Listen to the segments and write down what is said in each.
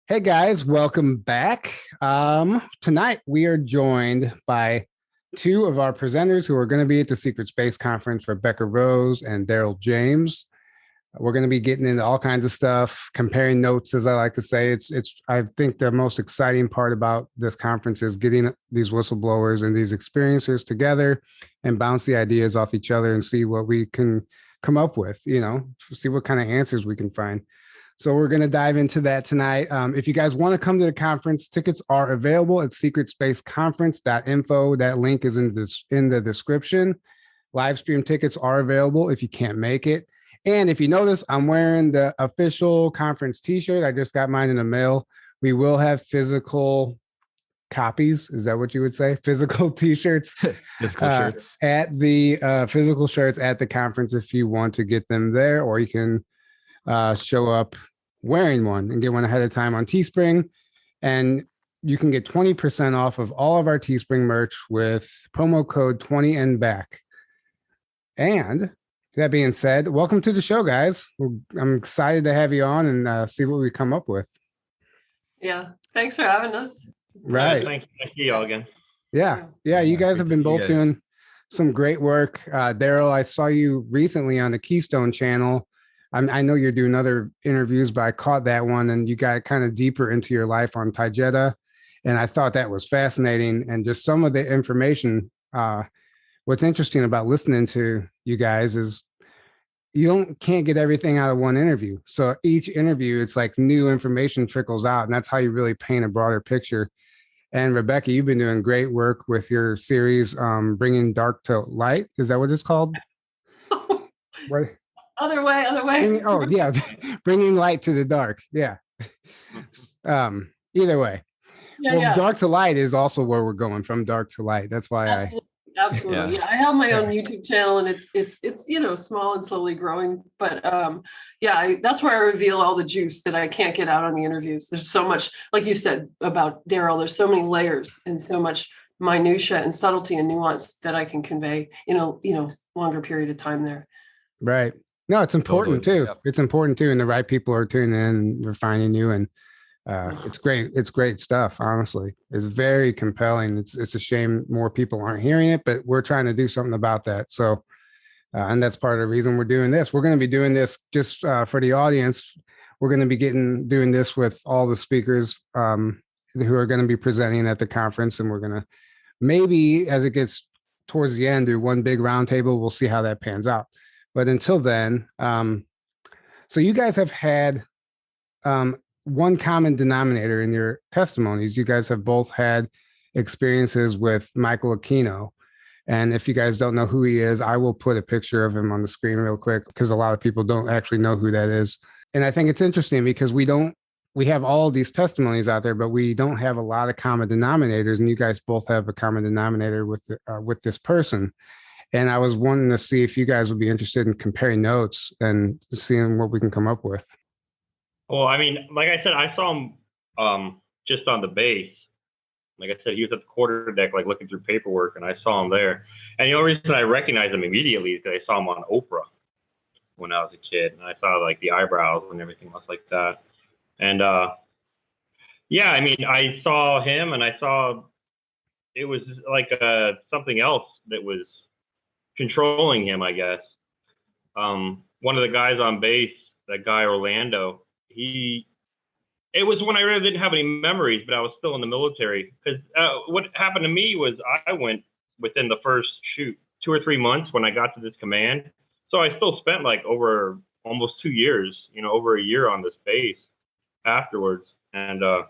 Hey guys, welcome back. Tonight we are joined by two of our presenters who are going to be at the Secret Space Conference, Rebecca Rose and Daryl James. We're going to be getting into all kinds of stuff, comparing notes, as I like to say. It's. I think the most exciting part about this conference is getting these whistleblowers and these experiencers together and bounce the ideas off each other and see what we can come up with. See what kind of answers we can find. So we're going to dive into that tonight. If you guys want to come to the conference, tickets are available at secretspaceconference.info. That link is in the description. Live stream tickets are available if you can't make it. And if you notice, I'm wearing the official conference t-shirt. I just got mine in the mail. We will have physical copies. Is that what you would say? Physical t-shirts. Physical shirts. At the physical shirts at the conference if you want to get them there, or you can show up wearing one and get one ahead of time on Teespring. And you can get 20% off of all of our Teespring merch with promo code 20NBACK. And that being said, welcome to the show, guys. I'm excited to have you on and see what we come up with. Yeah. Thanks for having us. Right. Thank you all again. Yeah. You guys have been both doing some great work. Daryl, I saw you recently on the Keystone channel. I know you're doing other interviews, but I caught that one and you got kind of deeper into your life on Taijeta. And I thought that was fascinating. And just some of the information, what's interesting about listening to you guys is you can't get everything out of one interview. So each interview, it's like new information trickles out, and that's how you really paint a broader picture. And Rebecca, you've been doing great work with your series, Bringing Dark to Light. Is that what it's called? What? Other way. Bringing light to the dark. Yeah. Either way. Dark to light is also where we're going, from dark to light. That's why Absolutely. Yeah. I have my own YouTube channel and it's small and slowly growing, but that's where I reveal all the juice that I can't get out on the interviews. There's so much, like you said about Daryl, there's so many layers and so much minutia and subtlety and nuance that I can convey in a longer period of time there. Right. No, it's important too. Yep. It's important too. And the right people are tuning in and refining you. And it's great. It's great stuff. Honestly, it's very compelling. It's a shame more people aren't hearing it, but we're trying to do something about that. So, and that's part of the reason we're doing this. We're going to be doing this just for the audience. We're going to be doing this with all the speakers who are going to be presenting at the conference. And we're going to maybe, as it gets towards the end, do one big roundtable. We'll see how that pans out. But until then, so you guys have had one common denominator in your testimonies. You guys have both had experiences with Michael Aquino. And if you guys don't know who he is, I will put a picture of him on the screen real quick, because a lot of people don't actually know who that is. And I think it's interesting because we have all these testimonies out there, but we don't have a lot of common denominators. And you guys both have a common denominator with this person. And I was wanting to see if you guys would be interested in comparing notes and seeing what we can come up with. Well, I mean, like I said, I saw him just on the base. Like I said, he was at the quarterdeck, like looking through paperwork, and I saw him there. And the only reason I recognized him immediately is because I saw him on Oprah when I was a kid, and I saw like the eyebrows and everything else like that. And I mean, I saw him, and I saw it was like something else that was controlling him, I guess. One of the guys on base, that guy Orlando, it was when I really didn't have any memories, but I was still in the military. Because what happened to me was I went within the first 2 or 3 months when I got to this command. So I still spent like over almost 2 years, over a year on this base afterwards. And I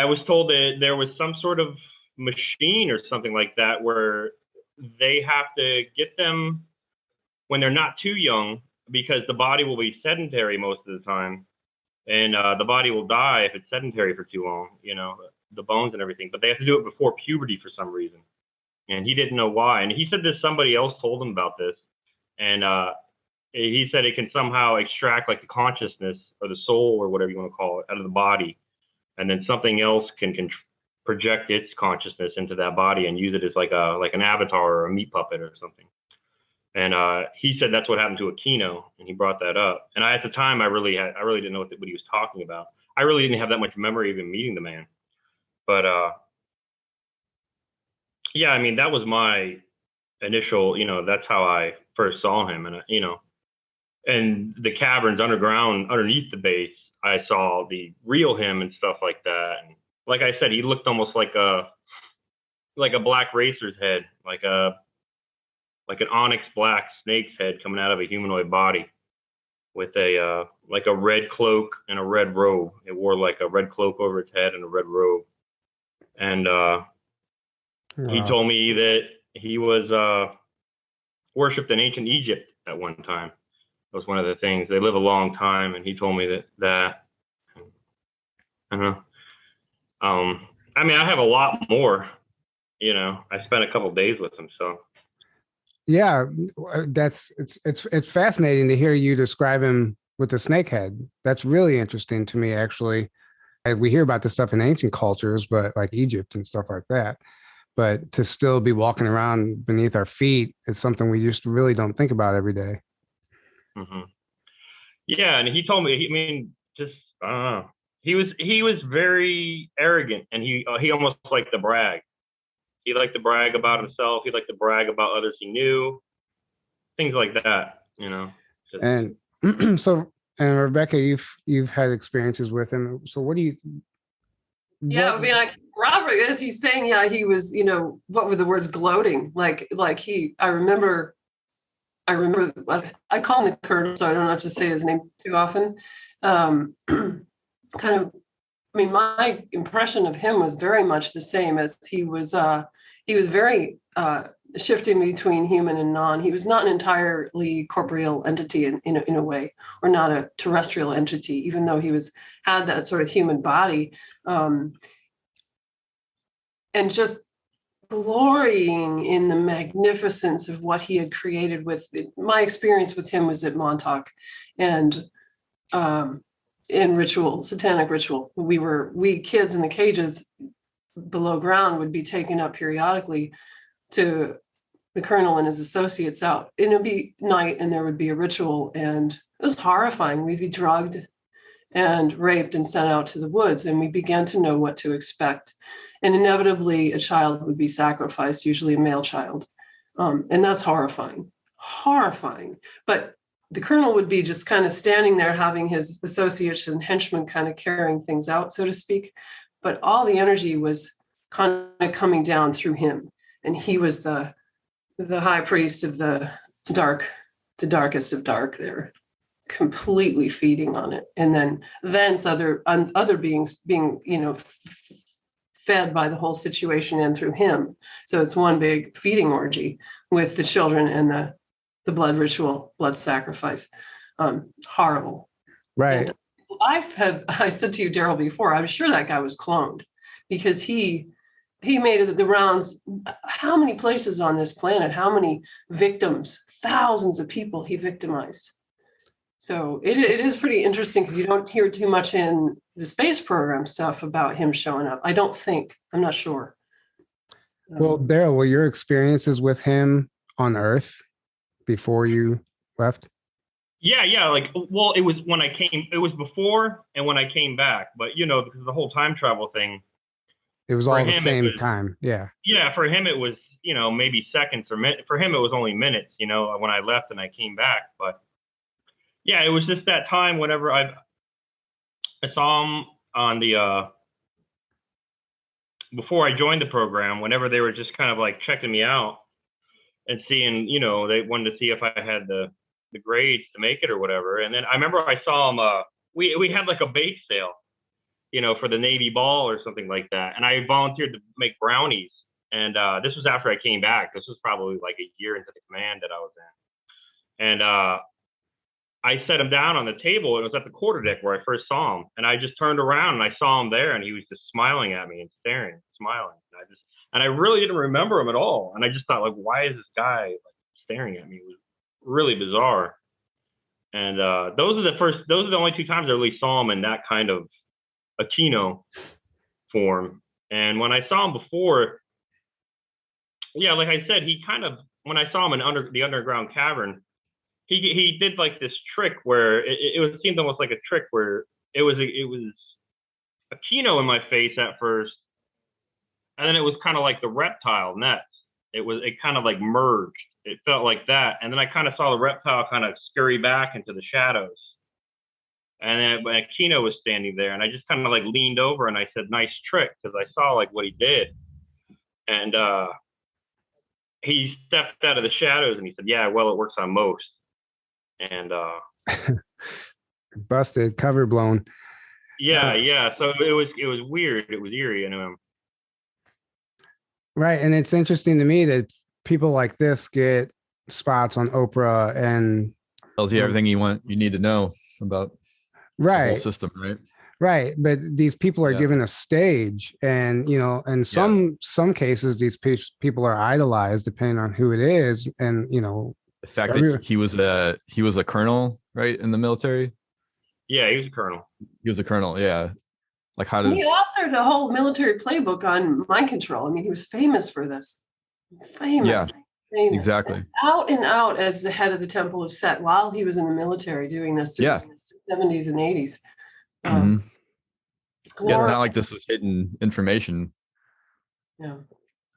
was told that there was some sort of machine or something like that where they have to get them when they're not too young, because the body will be sedentary most of the time, and the body will die if it's sedentary for too long, the bones and everything. But they have to do it before puberty for some reason, and he didn't know why. And he said that somebody else told him about this, and he said it can somehow extract like the consciousness or the soul or whatever you want to call it out of the body, and then something else can project its consciousness into that body and use it as like an avatar or a meat puppet or something. And he said that's what happened to Aquino, and he brought that up. And at the time, I really didn't know what he was talking about. I really didn't have that much memory of him meeting the man. But yeah, I mean, that was my initial, that's how I first saw him. And, and the caverns underground underneath the base, I saw the real him and stuff like that. And like I said, he looked almost like a black racer's head, like an onyx black snake's head coming out of a humanoid body with a red cloak and a red robe. It wore like a red cloak over its head and a red robe. And he told me that he was worshipped in ancient Egypt at one time. That was one of the things. They live a long time, and he told me that. I mean, I have a lot more. I spent a couple of days with him, so. Yeah, it's fascinating to hear you describe him with the snake head. That's really interesting to me, actually. We hear about this stuff in ancient cultures, but like Egypt and stuff like that. But to still be walking around beneath our feet is something we just really don't think about every day. Mm-hmm. Yeah, and he told me. I mean, just I don't know. He was very arrogant, and he almost liked to brag. He liked to brag about himself. He liked to brag about others he knew, things like that. Just, and so, and Rebecca, you've had experiences with him. So, what do you? Yeah, I mean, Robert, as he's saying, yeah, he was, what were the words? Gloating, like I remember, I call him the Colonel, so I don't have to say his name too often. Kind of, I mean, my impression of him was very much the same as he was very shifting between human and non. He was not an entirely corporeal entity in a way, or not a terrestrial entity, even though he had that sort of human body, and just glorying in the magnificence of what he had created. My experience with him was at Montauk, and in ritual, satanic ritual. We kids in the cages below ground would be taken up periodically to the colonel and his associates out. And it would be night, and there would be a ritual, and it was horrifying. We'd be drugged and raped and sent out to the woods, and we began to know what to expect. And inevitably, a child would be sacrificed, usually a male child. And that's horrifying. But the colonel would be just kind of standing there, having his associates and henchmen kind of carrying things out, so to speak. But all the energy was kind of coming down through him. And he was the high priest of the darkest of dark there, completely feeding on it. And then thence other beings being, fed by the whole situation and through him. So it's one big feeding orgy with the children and the blood ritual, blood sacrifice. Horrible. Right. And I said to you, Daryl, before, I'm sure that guy was cloned, because he made it the rounds. How many places on this planet, how many victims, thousands of people he victimized. So it is pretty interesting, because you don't hear too much in the space program stuff about him showing up. I don't think, I'm not sure. Well, Daryl, were your experiences with him on Earth before you left? Yeah. Well, it was before and when I came back, but because of the whole time travel thing, it was all the same time. Yeah. Yeah. For him, it was, maybe seconds or minutes. For him, it was only minutes, when I left and I came back. But yeah, it was just that time whenever I saw him on the, before I joined the program, whenever they were just kind of like checking me out and seeing, they wanted to see if I had the grades to make it or whatever. And then I remember I saw him, we had like a bake sale, for the Navy ball or something like that. And I volunteered to make brownies. And this was after I came back. This was probably like a year into the command that I was in. And I set him down on the table. It was at the quarterdeck where I first saw him. And I just turned around and I saw him there, and he was just smiling at me and smiling. And I really didn't remember him at all. And I just thought, like, why is this guy staring at me? It was really bizarre. And those are the only two times I really saw him in that kind of Aquino form. And when I saw him before, yeah, like I said, he kind of when I saw him in the underground cavern, he did like this trick where it seemed almost like a trick where it was Aquino in my face at first, and then it was kind of like the reptile next. It kind of like merged. It felt like that, and then I kind of saw the reptile kind of scurry back into the shadows, and then Aquino was standing there, and I just kind of like leaned over and I said, "Nice trick," because I saw like what he did, and he stepped out of the shadows and he said, "Yeah, well, it works on most." And busted, cover blown. Yeah. So it was weird. It was eerie, Right, and it's interesting to me that people like this get spots on Oprah and tells you everything you need to know about the whole system, right? Right, but these people are given a stage, and in some cases, these people are idolized depending on who it is, and the fact that he was a colonel, right, in the military. Yeah, he was a colonel. He was a colonel. Yeah, like how does he authored a whole military playbook on mind control? I mean, he was famous for this. Famous. Exactly. And out as the head of the Temple of Set while he was in the military doing this through the 70s and 80s. It's not like this was hidden information. Yeah,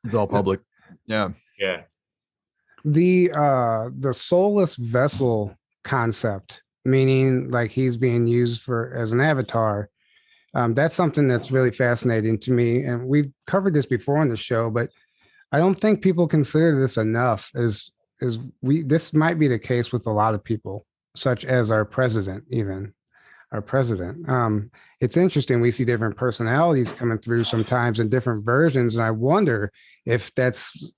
it's all public. Yeah. The soulless vessel concept, meaning like he's being used as an avatar. That's something that's really fascinating to me, and we've covered this before on the show, but I don't think people consider this enough. This might be the case with a lot of people, such as our president, even. Our president. It's interesting. We see different personalities coming through sometimes in different versions, and I wonder if that's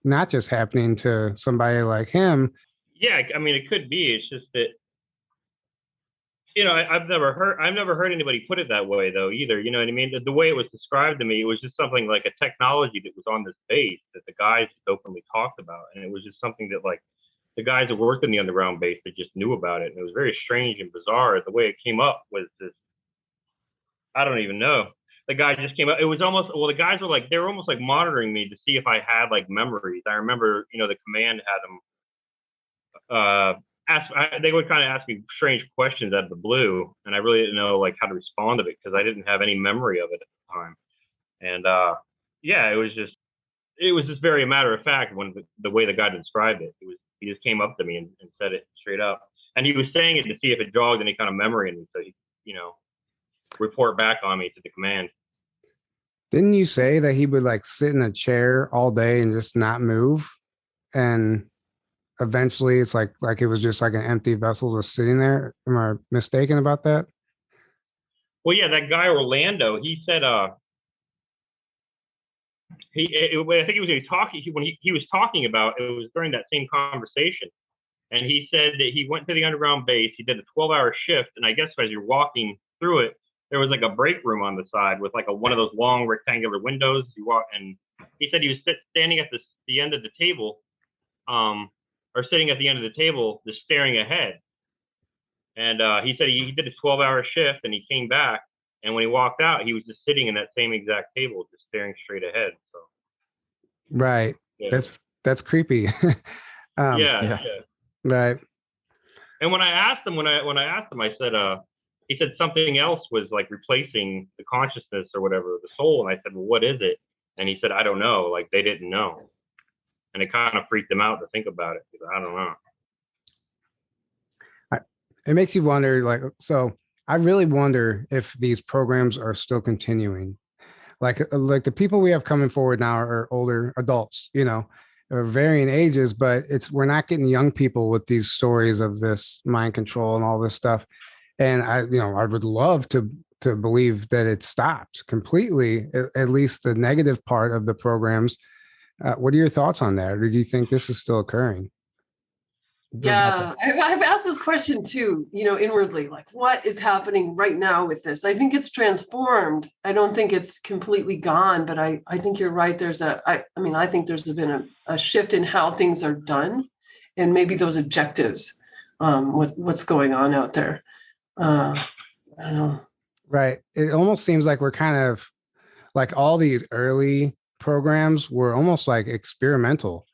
not just happening to somebody like him. Yeah, I mean, it could be. It's just that I've never heard anybody put it that way though either. You know what I mean? The way it was described to me, it was just something like a technology that was on this base that the guys openly talked about, and it was just something that like the guys that worked in the underground base that just knew about it. And it was very strange and bizarre. The way it came up was this, I don't even know. The guy just came up. It was almost, the guys were like, they were almost like monitoring me to see if I had like memories. I remember, the command had them they would kind of ask me strange questions out of the blue. And I really didn't know like how to respond to it because I didn't have any memory of it at the time. And it was just very matter of fact when the way the guy described it. He just came up to me and said it straight up. And he was saying it to see if it jogged any kind of memory in me. So he, report back on me to the command. Didn't you say that he would like sit in a chair all day and just not move? And eventually it's like it was just like an empty vessel just sitting there. Am I mistaken about that? Well, yeah, that guy Orlando, he said, I think he was talking when he was talking about it was during that same conversation, and he said that he went to the underground base. He did a 12-hour shift, and I guess as you're walking through it, there was like a break room on the side with like one of those long rectangular windows. You walk, and he said he was standing at the end of the table, or sitting at the end of the table, just staring ahead. And he said he did a 12-hour shift, and he came back. And when he walked out, he was just sitting in that same exact table, just staring straight ahead. So, right, yeah. That's creepy. Yeah. Right. And when I asked him, I said, he said something else was like replacing the consciousness or whatever, the soul. And I said, well, what is it? And he said, I don't know. Like they didn't know, and it kind of freaked him out to think about it. Because I don't know. It makes you wonder, like, so. I really wonder if these programs are still continuing. Like the people we have coming forward now are older adults, of varying ages, but we're not getting young people with these stories of this mind control and all this stuff. And I would love to believe that it stopped completely, at least the negative part of the programs. What are your thoughts on that? Or do you think this is still occurring? Yeah, I've asked this question too, inwardly, like what is happening right now with this? I think it's transformed. I don't think it's completely gone, but I think you're right. I think there's been a shift in how things are done and maybe those objectives, what's going on out there. I don't know. Right. It almost seems like we're kind of like all these early programs were almost like experimental.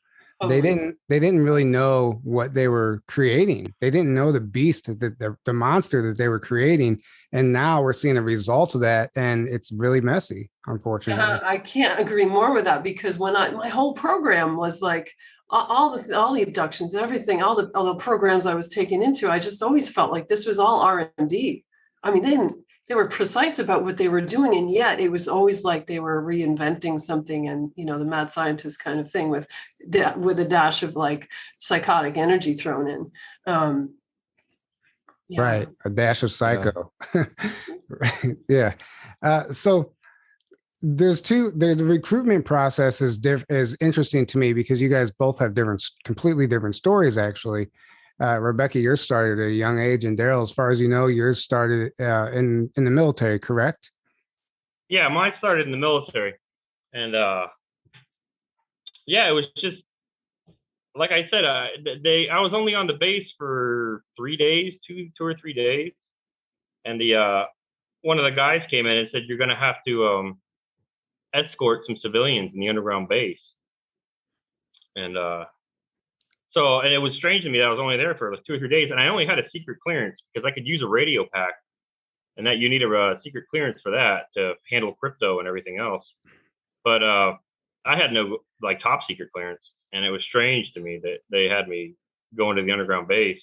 they didn't really know what they were creating. They didn't know the beast, the monster that they were creating. And now we're seeing the results of that, and it's really messy, unfortunately. I can't agree more with that, because when my whole program was like all the abductions and everything, all the programs I was taken into, I just always felt like this was all R&D. I mean, they were precise about what they were doing, and yet it was always like they were reinventing something, and the mad scientist kind of thing with a dash of like psychotic energy thrown in. Yeah. Right, a dash of psycho. Yeah. So there's the recruitment process is interesting to me, because you guys both have completely different stories, actually. Rebecca, yours started at a young age, and Daryl, as far as you know, yours started in the military, correct? Yeah, mine started in the military, and yeah, it was just like I said. I was only on the base for 3 days, two or 3 days, and one of the guys came in and said, "You're going to have to escort some civilians in the underground base," and and it was strange to me that I was only there for like 2 or 3 days, and I only had a secret clearance because I could use a radio pack, and that you need a secret clearance for that to handle crypto and everything else. But I had no like top secret clearance, and it was strange to me that they had me going to the underground base.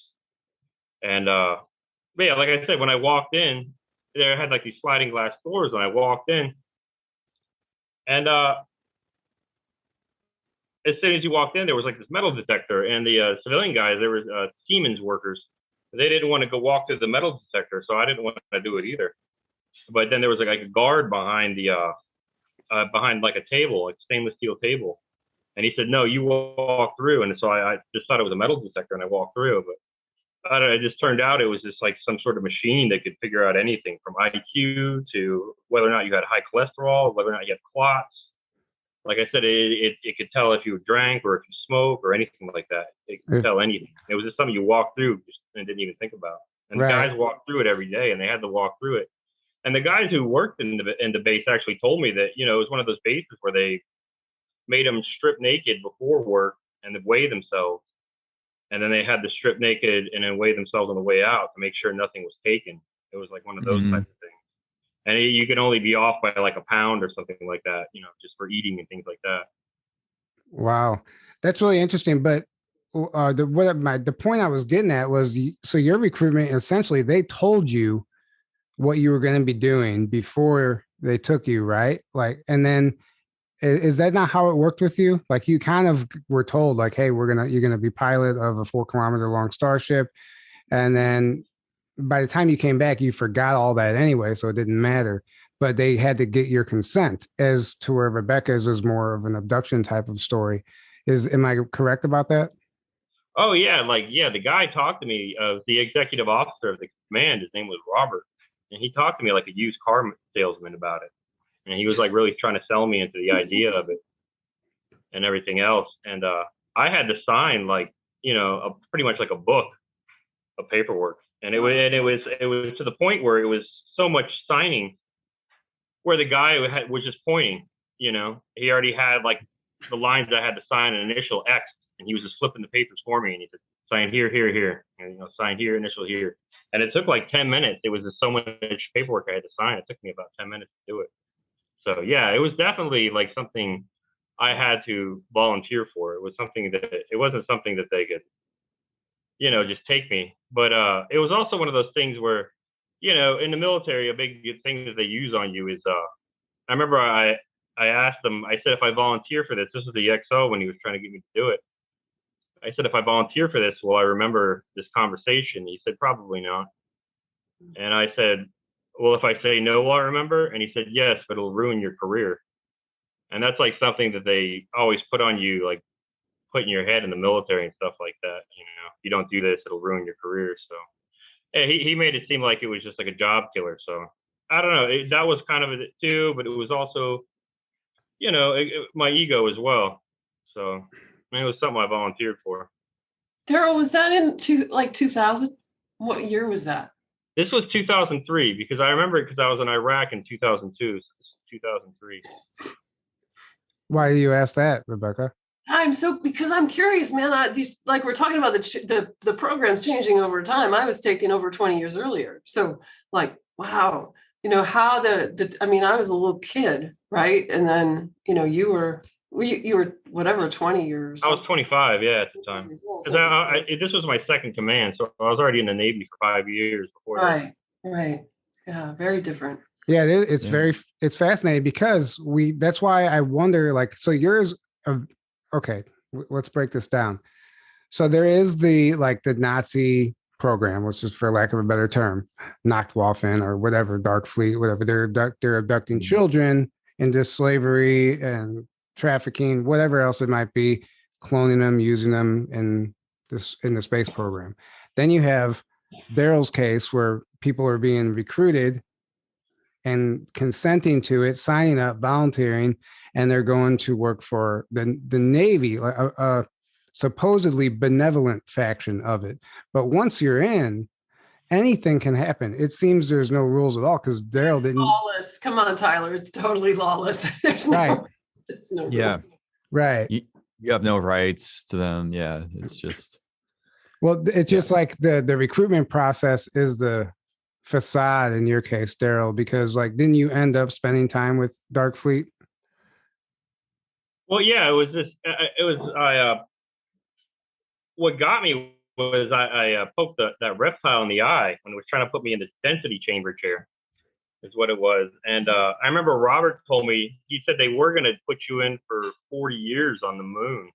And but yeah, like I said, when I walked in, there had like these sliding glass doors when I walked in, and as soon as you walked in, there was like this metal detector, and the civilian guys, there were Siemens workers. They didn't want to go walk through the metal detector, so I didn't want to do it either. But then there was like a guard behind behind like a table, like stainless steel table, and he said, "No, you walk through." And so I just thought it was a metal detector, and I walked through. But it just turned out it was just like some sort of machine that could figure out anything from IQ to whether or not you had high cholesterol, whether or not you had clots. Like I said, it could tell if you drank or if you smoke or anything like that. It could tell anything. It was just something you walked through and didn't even think about. And the guys walked through it every day, and they had to walk through it. And the guys who worked in the base actually told me that, it was one of those bases where they made them strip naked before work and then weigh themselves. And then they had to strip naked and then weigh themselves on the way out to make sure nothing was taken. It was like one of those types of things. And you can only be off by like a pound or something like that, just for eating and things like that. Wow, that's really interesting. But the point I was getting at was, so your recruitment, essentially, they told you what you were going to be doing before they took you, right? Like, and then is that not how it worked with you? Like, you kind of were told, like, hey, you're going to be pilot of a 4-kilometer long starship, and then by the time you came back, you forgot all that anyway, so it didn't matter. But they had to get your consent, as to where Rebecca's was more of an abduction type of story. Am I correct about that? Oh yeah, the guy talked to me. The executive officer of the command, his name was Robert, and he talked to me like a used car salesman about it. And he was like really trying to sell me into the idea of it and everything else. And I had to sign like pretty much like a book of paperwork. And it was to the point where it was so much signing where the guy was just pointing, he already had like the lines that I had to sign an initial X, and he was just flipping the papers for me. And he said, sign here, here, here, and, sign here, initial here. And it took like 10 minutes. It was just so much paperwork I had to sign. It took me about 10 minutes to do it. So yeah, it was definitely like something I had to volunteer for. It wasn't something that they could, just take me. But it was also one of those things where, in the military, a big thing that they use on you is, I remember I asked them, I said, if I volunteer for this was the XO when he was trying to get me to do it. I said, if I volunteer for this, will I remember this conversation? He said, probably not. And I said, well, if I say no, will I remember? And he said, yes, but it'll ruin your career. And that's like something that they always put on you, like put in your head in the military and stuff like that. If you don't do this, it'll ruin your career. So yeah, he made it seem like it was just like a job killer. So I don't know. That was kind of it too, but it was also, my ego as well. So it was something I volunteered for. Daryl, was that in 2000? What year was that? This was 2003, because I remember it because I was in Iraq in 2002. So this was 2003. Why do you ask that, Rebecca? because I'm curious, man. These, like, we're talking about the programs changing over time. I was taken over 20 years earlier. So, like, wow, how I mean, I was a little kid, right? And then, you were whatever, 20 years. I was 25, yeah, at the time. This was my second command, so I was already in the Navy for 5 years before that. Right. Yeah, very different. Yeah, it's fascinating because that's why I wonder, like, so yours, okay, let's break this down. So there is the Nazi program, which is, for lack of a better term, Nachtwaffen or whatever, Dark Fleet, whatever. They're abducting children into slavery and trafficking, whatever else it might be, cloning them, using them in the space program. Then you have Daryl's case where people are being recruited and consenting to it, signing up, volunteering, and they're going to work for the Navy, a supposedly benevolent faction of it. But once you're in, anything can happen. It seems there's no rules at all, because Daryl didn't. Lawless. Come on, Tyler. It's totally lawless. There's no. It's no. Yeah. Rules. Right. You have no rights to them. Yeah. It's just. Well, it's just like the recruitment process is the facade in your case, Daryl, because, like, didn't you end up spending time with Dark Fleet? Well, yeah, what got me was I poked that reptile in the eye when it was trying to put me in the density chamber chair, is what it was. And I remember Robert told me, he said they were going to put you in for 40 years on the moon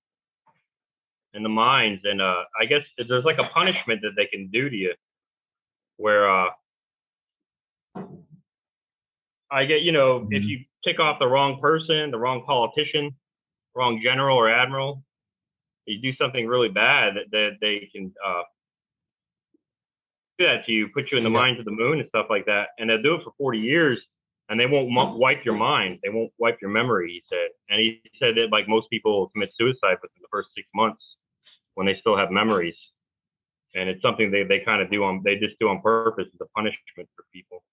in the mines. And I guess there's like a punishment that they can do to you where I get, if you tick off the wrong person, the wrong politician, wrong general or admiral, you do something really bad, that they can do that to you, put you in the mines of the moon and stuff like that. And they'll do it for 40 years and they won't wipe your mind. They won't wipe your memory, he said. And he said that, like, most people commit suicide within the first 6 months when they still have memories. And it's something they kind of they just do on purpose as a punishment for people.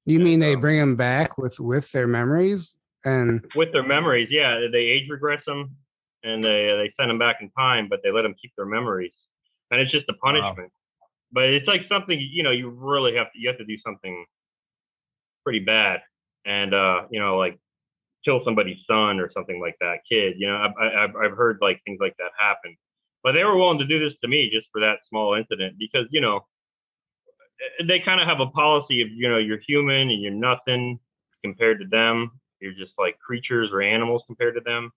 You mean they bring them back with their memories? And with their memories, yeah, they age regress them and they send them back in time, but they let them keep their memories, and it's just a punishment. Wow. But it's like something, you really have to do something pretty bad, and like kill somebody's son or something like that, kid. I've heard like things like that happen, but they were willing to do this to me just for that small incident, because they kind of have a policy of you're human and you're nothing compared to them. You're just like creatures or animals compared to them.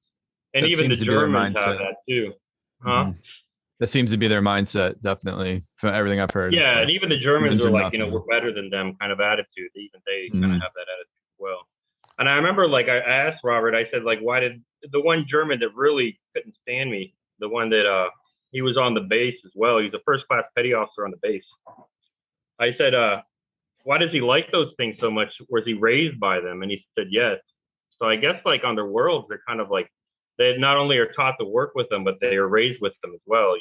And even the Germans have that too. Huh? Mm-hmm. That seems to be their mindset, definitely, from everything I've heard. Yeah, and even the Germans are like, we're better than them kind of attitude. They kind of have that attitude as well. And I remember, like, I asked Robert, I said, like, why did the one German that really couldn't stand me, the one that he was on the base as well, he's a first class petty officer on the base. I said, why does he like those things so much? Was he raised by them? And he said, yes. So I guess, like, on their worlds, they're kind of like, they not only are taught to work with them, but they are raised with them as well.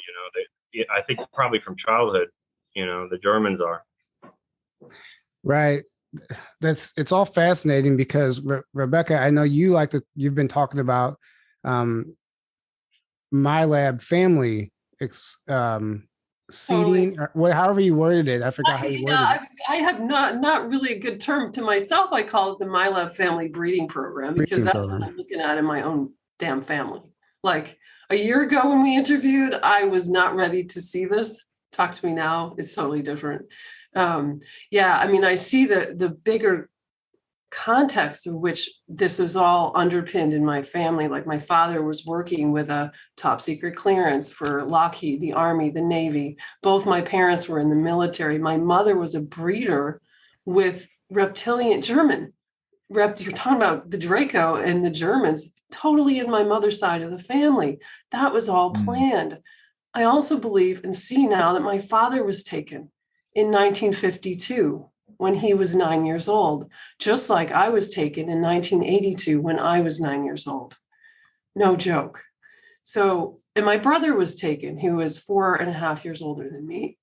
I think probably from childhood, the Germans are. Right. It's all fascinating because Rebecca, I know you've been talking about MyLab family seeding, or however you worded it. I forgot how you worded it. I have not really a good term to myself. I call it the MyLab family breeding program, because that's what I'm looking at in my own damn family. Like, a year ago when we interviewed, I was not ready to see this. Talk to me now. It's totally different. I see the bigger context of which this is all underpinned in my family. Like, my father was working with a top secret clearance for Lockheed, the Army, the Navy. Both my parents were in the military. My mother was a breeder with reptilian German. You're talking about the Draco and the Germans, totally in my mother's side of the family. That was all planned. I also believe and see now that my father was taken in 1952 when he was 9 years old, just like I was taken in 1982 when I was 9 years old. No joke. So, and my brother was taken, who was 4.5 years older than me.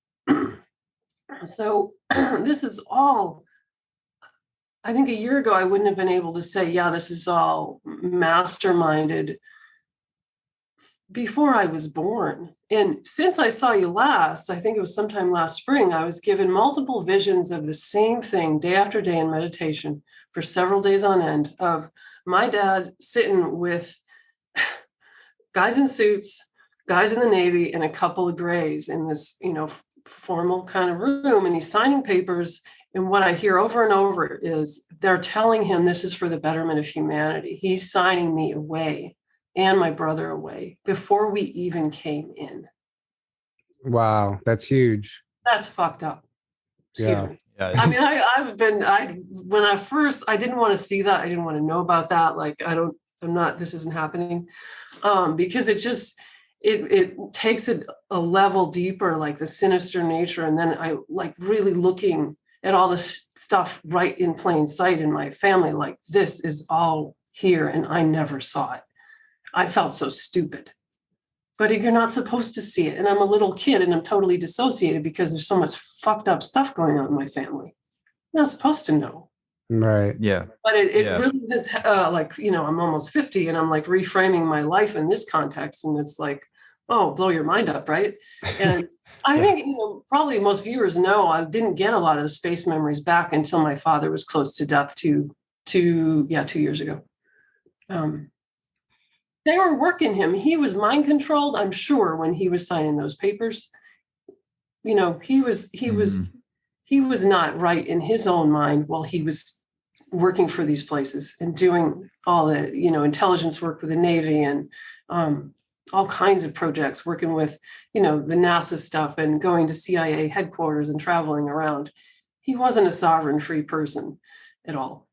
So this is all, I think a year ago, I wouldn't have been able to say, yeah, this is all masterminded before I was born. And since I saw you last, I think it was sometime last spring, I was given multiple visions of the same thing day after day in meditation for several days on end, of my dad sitting with guys in suits, guys in the Navy, and a couple of grays in this, formal kind of room. And he's signing papers. And what I hear over and over is they're telling him this is for the betterment of humanity. He's signing me away and my brother away before we even came in. Wow, that's huge. That's fucked up. Excuse me. Yeah. I mean, I didn't want to see that. I didn't want to know about that. Like, this isn't happening. Because it takes it a level deeper, like the sinister nature. And then I like really looking at all this stuff right in plain sight in my family, like this is all here and I never saw it. I felt so stupid. But you're not supposed to see it. And I'm a little kid and I'm totally dissociated because there's so much fucked up stuff going on in my family. I'm not supposed to know. Right. Yeah. But it really is I'm almost 50 and I'm like reframing my life in this context. And it's like, oh, blow your mind up, right? And I think, probably most viewers know I didn't get a lot of the space memories back until my father was close to death 2 years ago. They were working him. He was mind controlled, I'm sure, when he was signing those papers. He was not right in his own mind while he was working for these places and doing all the, intelligence work with the Navy and all kinds of projects, working with, the NASA stuff and going to CIA headquarters and traveling around. He wasn't a sovereign free person at all.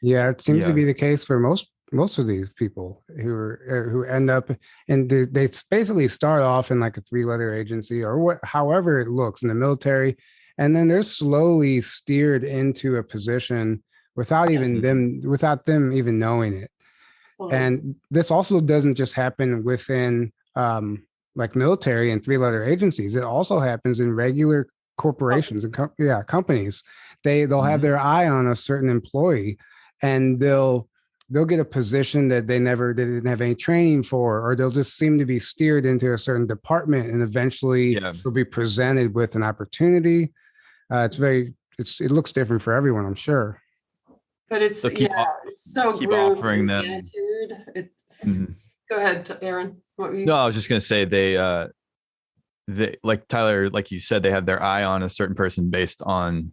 Yeah, it seems to be the case for most of these people who end up, and they basically start off in like a 3-letter agency or however it looks in the military, and then they're slowly steered into a position without them even knowing it. And this also doesn't just happen within like military and 3-letter agencies. It also happens in regular corporations and companies. They'll have their eye on a certain employee, and they'll get a position that they didn't have any training for, or they'll just seem to be steered into a certain department, and eventually they'll be presented with an opportunity. It looks different for everyone, I'm sure. But it's so keep offering them. Go ahead, Aaron. No, I was just gonna say they like Tyler, like you said, they have their eye on a certain person based on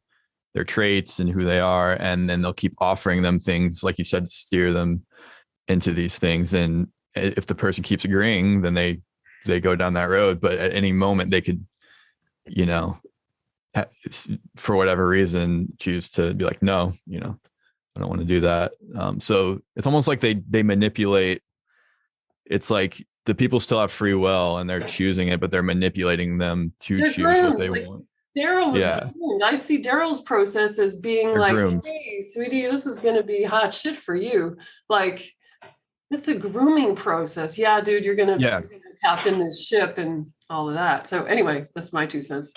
their traits and who they are, and then they'll keep offering them things, like you said, to steer them into these things. And if the person keeps agreeing, then they go down that road. But at any moment, they could, for whatever reason, choose to be like, no, I don't want to do that. So it's almost like they manipulate. It's like the people still have free will and they're choosing it, but they're manipulating them to choose what they want. Daryl was groomed. I see Daryl's process as being groomed. Hey, sweetie, this is going to be hot shit for you. Like, it's a grooming process. Yeah, dude, you're going to captain this ship and all of that. So anyway, that's my 2 cents.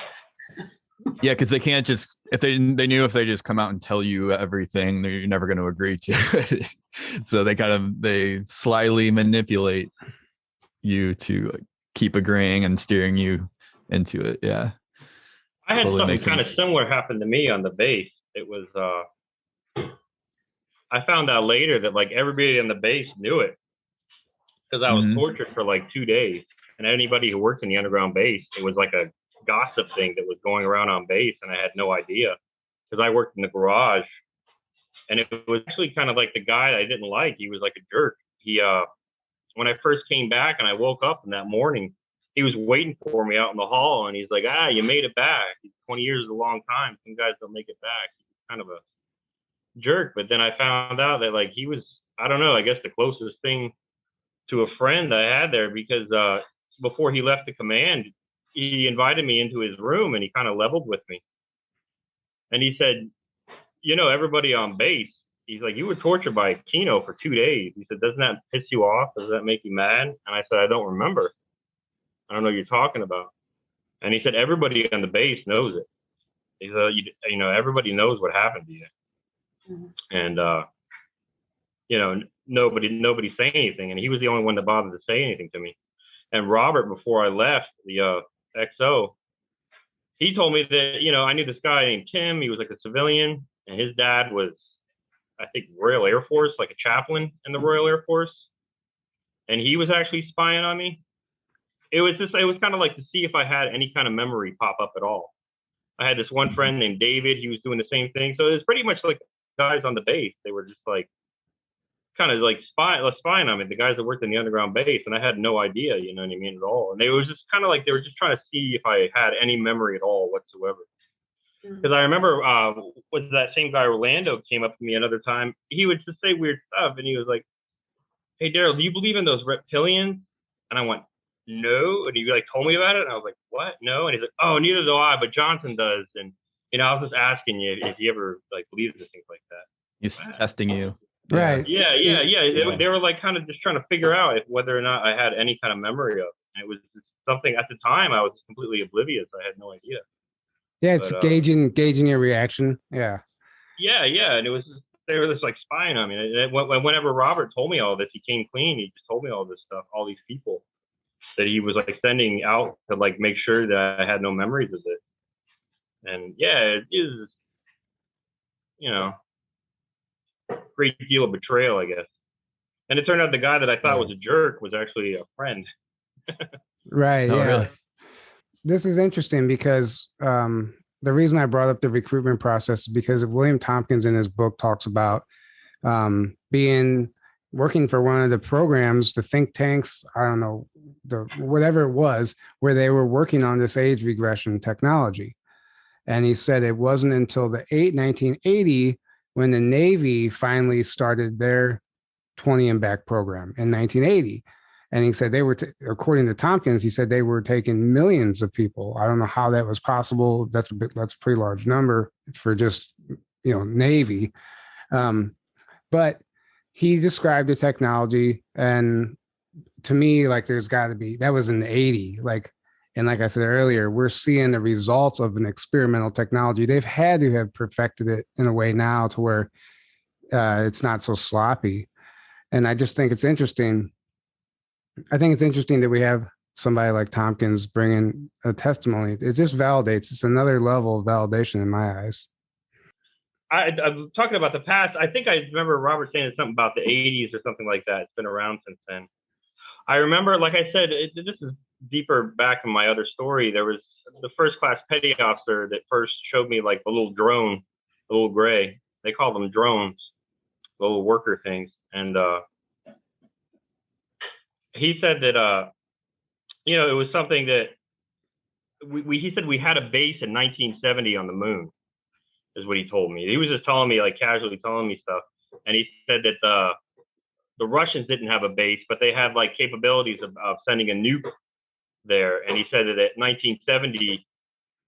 Yeah, because they can't just, if they knew if they just come out and tell you everything, you're never going to agree to it. So they slyly manipulate you to keep agreeing and steering you into it. Yeah. I had something kind of similar happen to me on the base. It was, I found out later that like everybody on the base knew it because I was tortured for like 2 days. And anybody who worked in the underground base, it was like a gossip thing that was going around on base, and I had no idea because I worked in the garage. And it was actually kind of like the guy I didn't like. He was like a jerk. He, when I first came back and I woke up in that morning, he was waiting for me out in the hall, and he's like, you made it back. 20 years is a long time. Some guys don't make it back. He's kind of a jerk. But then I found out that like he was, I don't know, I guess the closest thing to a friend I had there, because before he left the command, he invited me into his room and he kind of leveled with me. And he said, everybody on base, he's like, you were tortured by Aquino for 2 days. He said, doesn't that piss you off? Does that make you mad? And I said, I don't remember. I don't know what you're talking about. And he said, everybody on the base knows it. He said, everybody knows what happened to you. And, nobody say anything. And he was the only one that bothered to say anything to me. And Robert, before I left, the XO, he told me that, you know, I knew this guy named Tim. He was like a civilian, and his dad was, I think, Royal Air Force, like a chaplain in the Royal Air Force. And he was actually spying on me. It was kind of like to see if I had any kind of memory pop up at all. I had this one friend named David. He was doing the same thing. So it was pretty much like guys on the base. They were just like, kind of like spying on me, the guys that worked in the underground base. And I had no idea, you know what I mean, at all. And they was just kind of like, they were just trying to see if I had any memory at all whatsoever. Because I remember was that same guy, Orlando, came up to me another time. He would just say weird stuff. And he was like, "Hey, Daryl, do you believe in those reptilians?" And I went, "No." And he like told me about it. And I was like, "What? No." And he's like, "Oh, neither do I, but Johnson does." And, you know, I was just asking you if you ever like believed in things like that. He's testing you. Right. Yeah. They were like kind of just trying to figure out whether or not I had any kind of memory of it. And it was something at the time I was completely oblivious. I had no idea. Yeah, it's gauging your reaction. Yeah. Yeah. And they were just like spying on me. And whenever Robert told me all this, he came clean. He just told me all this stuff, all these people that he was like sending out to like make sure that I had no memories of it. And yeah, it is, you know, great deal of betrayal, I guess. And it turned out the guy that I thought was a jerk was actually a friend. Right. Oh, yeah. really? This is interesting because the reason I brought up the recruitment process is because William Tompkins in his book talks about working for one of the programs, the think tanks, I don't know, whatever it was, where they were working on this age regression technology. And he said it wasn't until 1980 when the Navy finally started their 20 and back program in 1980. And he said they were, according to Tompkins, he said they were taking millions of people. I don't know how that was possible. That's a pretty large number for just, you know, Navy. But he described the technology, and to me, like, there's got to be, that was in the 80s. And like I said earlier, we're seeing the results of an experimental technology. They've had to have perfected it in a way now to where it's not so sloppy. And I just think it's interesting. I think it's interesting that we have somebody like Tompkins bringing a testimony. It just validates. It's another level of validation in my eyes. I'm talking about the past. I think I remember Robert saying something about the 80s or something like that. It's been around since then. I remember, like I said, this is deeper back in my other story. There was the first class petty officer that first showed me like the little drone, the little gray. They call them drones, little worker things. And he said that, you know, it was something that he said we had a base in 1970 on the moon, is what he told me. He was just telling me, like, casually telling me stuff. And he said that the Russians didn't have a base, but they had like capabilities of sending a nuke there. And he said that at 1970,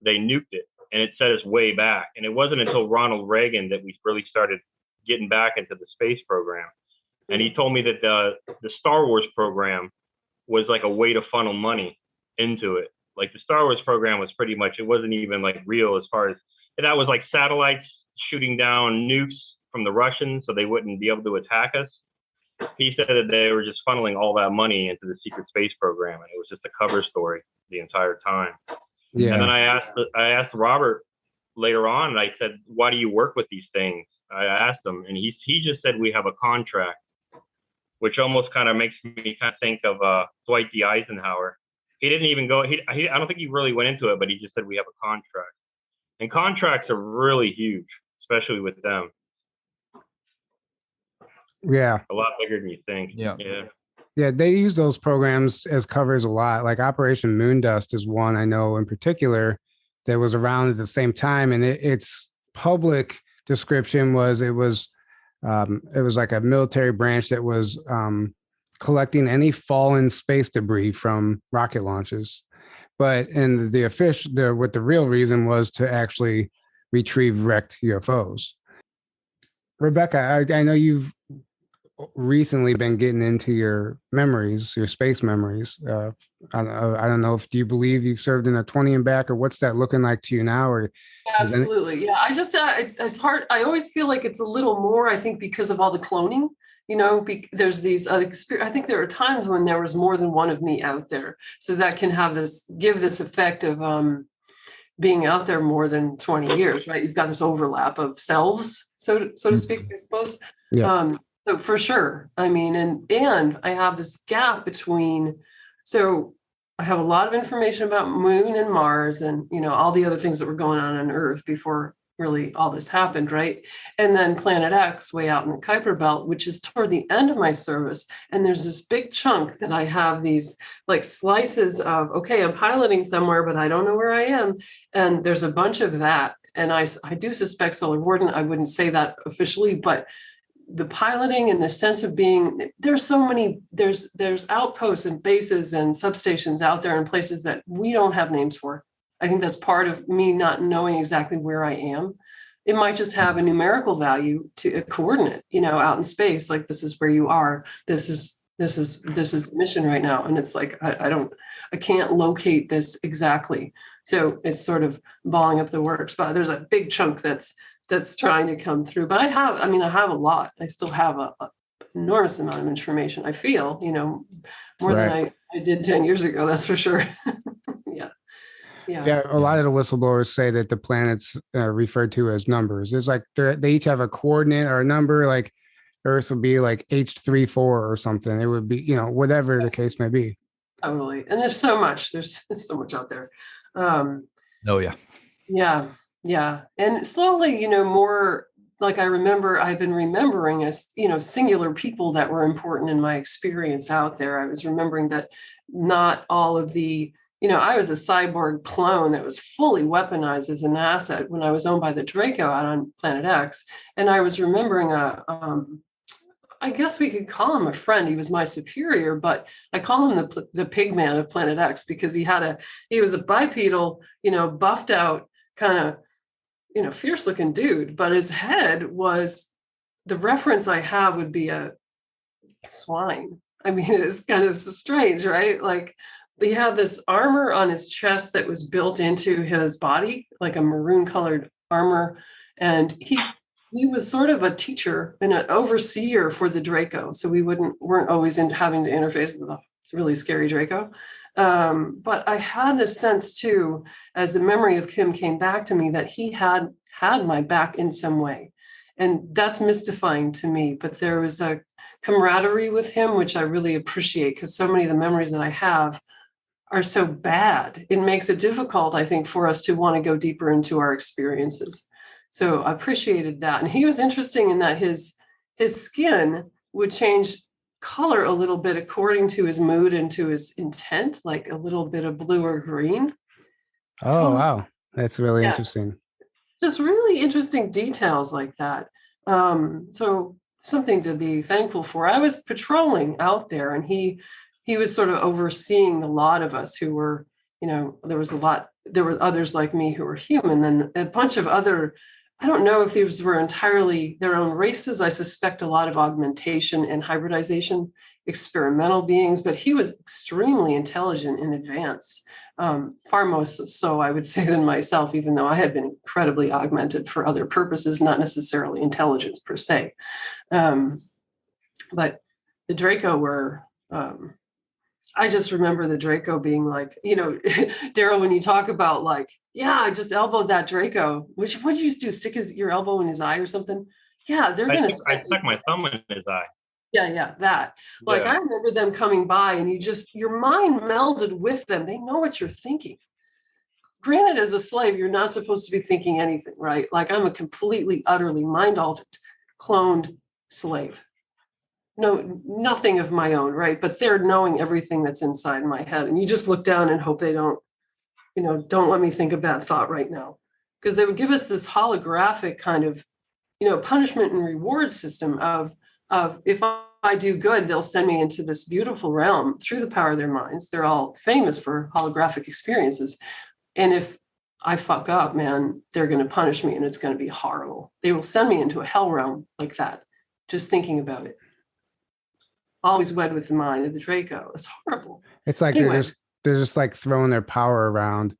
they nuked it, and it set us way back. And it wasn't until Ronald Reagan that we really started getting back into the space program. And he told me that the Star Wars program was like a way to funnel money into it. Like the Star Wars program was pretty much, it wasn't even like real as far as, that was like satellites shooting down nukes from the Russians so they wouldn't be able to attack us. He said that they were just funneling all that money into the secret space program, and it was just a cover story the entire time. Yeah. And then I asked Robert later on, and I said, "Why do you work with these things?" I asked him, and he just said, "We have a contract," which almost kind of makes me kind of think of Dwight D. Eisenhower. He didn't even go. I don't think he really went into it, but he just said, "We have a contract," and contracts are really huge, especially with them. Yeah. A lot bigger than you think. Yeah. Yeah, they use those programs as covers a lot. Like Operation Moondust is one I know in particular that was around at the same time, and its public description was it was like a military branch that was collecting any fallen space debris from rocket launches. But in what the real reason was to actually retrieve wrecked UFOs. Rebecca, I know you've recently been getting into your memories, your space memories. I don't know if do you believe you've served in a 20 and back, or what's that looking like to you now? Or absolutely, yeah. I just it's hard. I always feel like it's a little more. I think because of all the cloning there's these other I think there are times when there was more than one of me out there. So that can give this effect of being out there more than 20 years, right? You've got this overlap of selves, so to speak, I suppose. Yeah. So for sure. I mean, and I have this gap between, so I have a lot of information about Moon and Mars and, all the other things that were going on Earth before really all this happened, right? And then Planet X way out in the Kuiper Belt, which is toward the end of my service. And there's this big chunk that I have these like slices of, okay, I'm piloting somewhere, but I don't know where I am. And there's a bunch of that. And I do suspect Solar Warden. I wouldn't say that officially, but the piloting and the sense of being, there's so many, there's outposts and bases and substations out there in places that we don't have names for. I think that's part of me not knowing exactly where I am. It might just have a numerical value to a coordinate, out in space, like this is where you are. This is the mission right now. And it's like, I can't locate this exactly. So it's sort of balling up the works, but there's a big chunk that's trying to come through. But I have a lot. I still have a enormous amount of information. I feel, more than I did 10 years ago. That's for sure. Yeah. A lot of the whistleblowers say that the planets are referred to as numbers. It's like they each have a coordinate or a number, like Earth would be like H34 or something. It would be, whatever the case may be. Totally. And there's so much out there. Oh yeah. Yeah. Yeah. And slowly, more like I've been remembering as, singular people that were important in my experience out there. I was remembering that not all of the, I was a cyborg clone that was fully weaponized as an asset when I was owned by the Draco out on Planet X. And I was remembering I guess we could call him a friend. He was my superior, but I call him the pig man of Planet X because he was a bipedal, buffed out kind of, fierce looking dude, but his head was, the reference I have would be a swine. I mean, it's kind of strange, right? Like he had this armor on his chest that was built into his body, like a maroon colored armor. And he was sort of a teacher and an overseer for the Draco. So we weren't always having to interface with a really scary Draco. But I had this sense too, as the memory of him came back to me, that he had my back in some way. And that's mystifying to me. But there was a camaraderie with him, which I really appreciate, because so many of the memories that I have are so bad. It makes it difficult, I think, for us to want to go deeper into our experiences. So I appreciated that. And he was interesting in that his skin would change color a little bit according to his mood and to his intent, like a little bit of blue or green. Oh, wow. That's really interesting. Just really interesting details like that. So something to be thankful for. I was patrolling out there, and he was sort of overseeing a lot of us who were, there were others like me who were human, and a bunch of other, I don't know if these were entirely their own races. I suspect a lot of augmentation and hybridization, experimental beings, but he was extremely intelligent and advanced, far most so, I would say, than myself, even though I had been incredibly augmented for other purposes, not necessarily intelligence per se. But the Draco were, I just remember the Draco being like, Daryl, when you talk about like, yeah, I just elbowed that Draco. What did you do? Stick your elbow in his eye or something? Yeah, they're going to. I stuck my thumb in his eye. Yeah, that. Like, I remember them coming by, and your mind melded with them. They know what you're thinking. Granted, as a slave, you're not supposed to be thinking anything, right? Like, I'm a completely, utterly mind-altered, cloned slave. No, nothing of my own, right? But they're knowing everything that's inside my head. And you just look down and hope they don't let me think a bad thought right now. Because they would give us this holographic kind of, punishment and reward system of if I do good, they'll send me into this beautiful realm through the power of their minds. They're all famous for holographic experiences. And if I fuck up, man, they're going to punish me, and it's going to be horrible. They will send me into a hell realm like that, just thinking about it. Always wed with the mind of the Draco. It's horrible. It's like they're just like throwing their power around.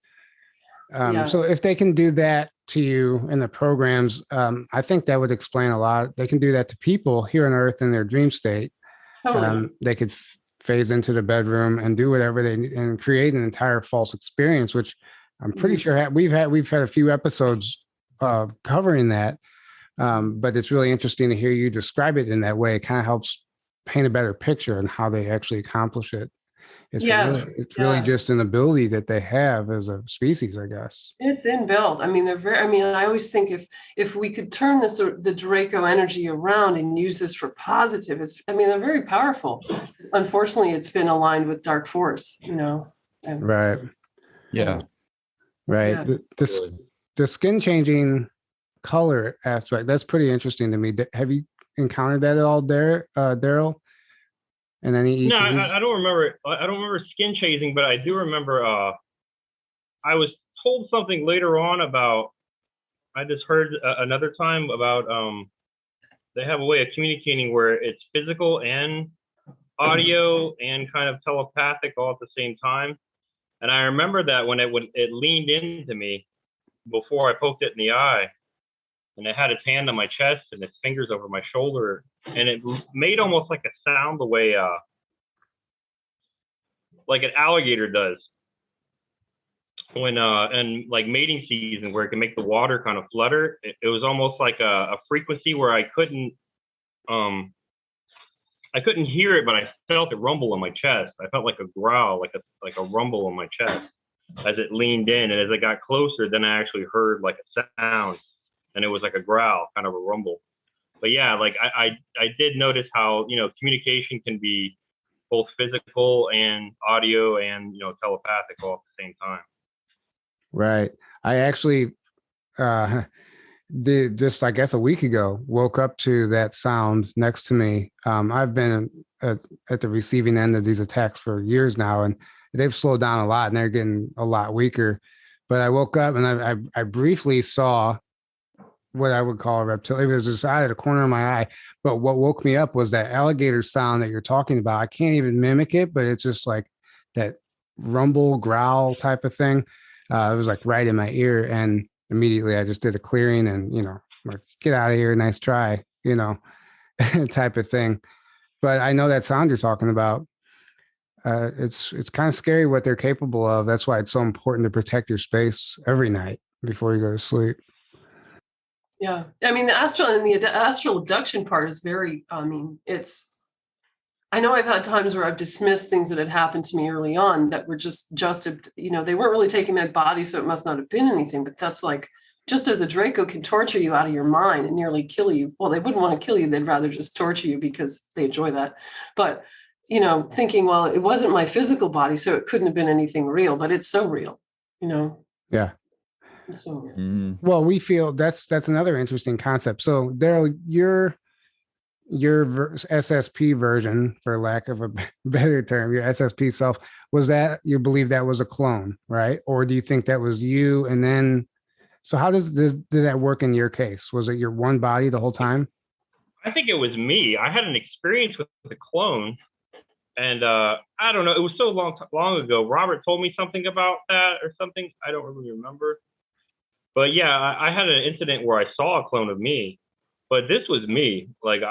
So if they can do that to you in the programs, I think that would explain a lot. They can do that to people here on Earth in their dream state. Totally. They could phase into the bedroom and do whatever they and create an entire false experience, which I'm pretty sure we've had a few episodes covering that. But it's really interesting to hear you describe it in that way. It kind of helps paint a better picture on how they actually accomplish it. It's really just an ability that they have as a species, I guess. It's inbuilt. I mean, I always think if we could turn the Draco energy around and use this for positive, they're very powerful. Unfortunately, it's been aligned with dark force, Right. Yeah. Right. Yeah. The skin changing color aspect, that's pretty interesting to me. Have you encountered that at all, Daryl? And any No, I don't remember. I don't remember skin chasing, but I do remember. I was told something later on about. I just heard another time about. They have a way of communicating where it's physical and audio and kind of telepathic all at the same time. And I remember that when it leaned into me before I poked it in the eye, and it had its hand on my chest and its fingers over my shoulder. And it made almost like a sound the way, like an alligator does when, and like mating season where it can make the water kind of flutter. It was almost like a frequency where I couldn't hear it, but I felt it rumble in my chest. I felt like a growl, like a rumble in my chest as it leaned in. And as it got closer, then I actually heard like a sound, and it was like a growl, kind of a rumble. But yeah, like I did notice how, communication can be both physical and audio and, telepathic all at the same time. Right. I actually did just, I guess, a week ago, woke up to that sound next to me. I've been at the receiving end of these attacks for years now, and they've slowed down a lot and they're getting a lot weaker. But I woke up and I briefly saw what I would call a reptilian. It was just out of the corner of my eye. But what woke me up was that alligator sound that you're talking about. I can't even mimic it, but it's just like that rumble, growl type of thing. It was like right in my ear. And immediately I just did a clearing and, like, get out of here. Nice try, type of thing. But I know that sound you're talking about. It's kind of scary what they're capable of. That's why it's so important to protect your space every night before you go to sleep. Yeah. I mean, the astral abduction part is very, I know I've had times where I've dismissed things that had happened to me early on that were just, they weren't really taking my body, so it must not have been anything. But that's like, just as a Draco can torture you out of your mind and nearly kill you. Well, they wouldn't want to kill you. They'd rather just torture you because they enjoy that. But, thinking, well, it wasn't my physical body, so it couldn't have been anything real, but it's so real, Yeah. So, well, we feel that's another interesting concept. So Daryl, your SSP version, for lack of a better term, your SSP self, was that you believe that was a clone, right? Or do you think that was you? And then, so how did that work in your case? Was it your one body the whole time? I think it was me. I had an experience with the clone, and I don't know. It was so long ago. Robert told me something about that or something. I don't really remember. But yeah, I had an incident where I saw a clone of me, but this was me. Like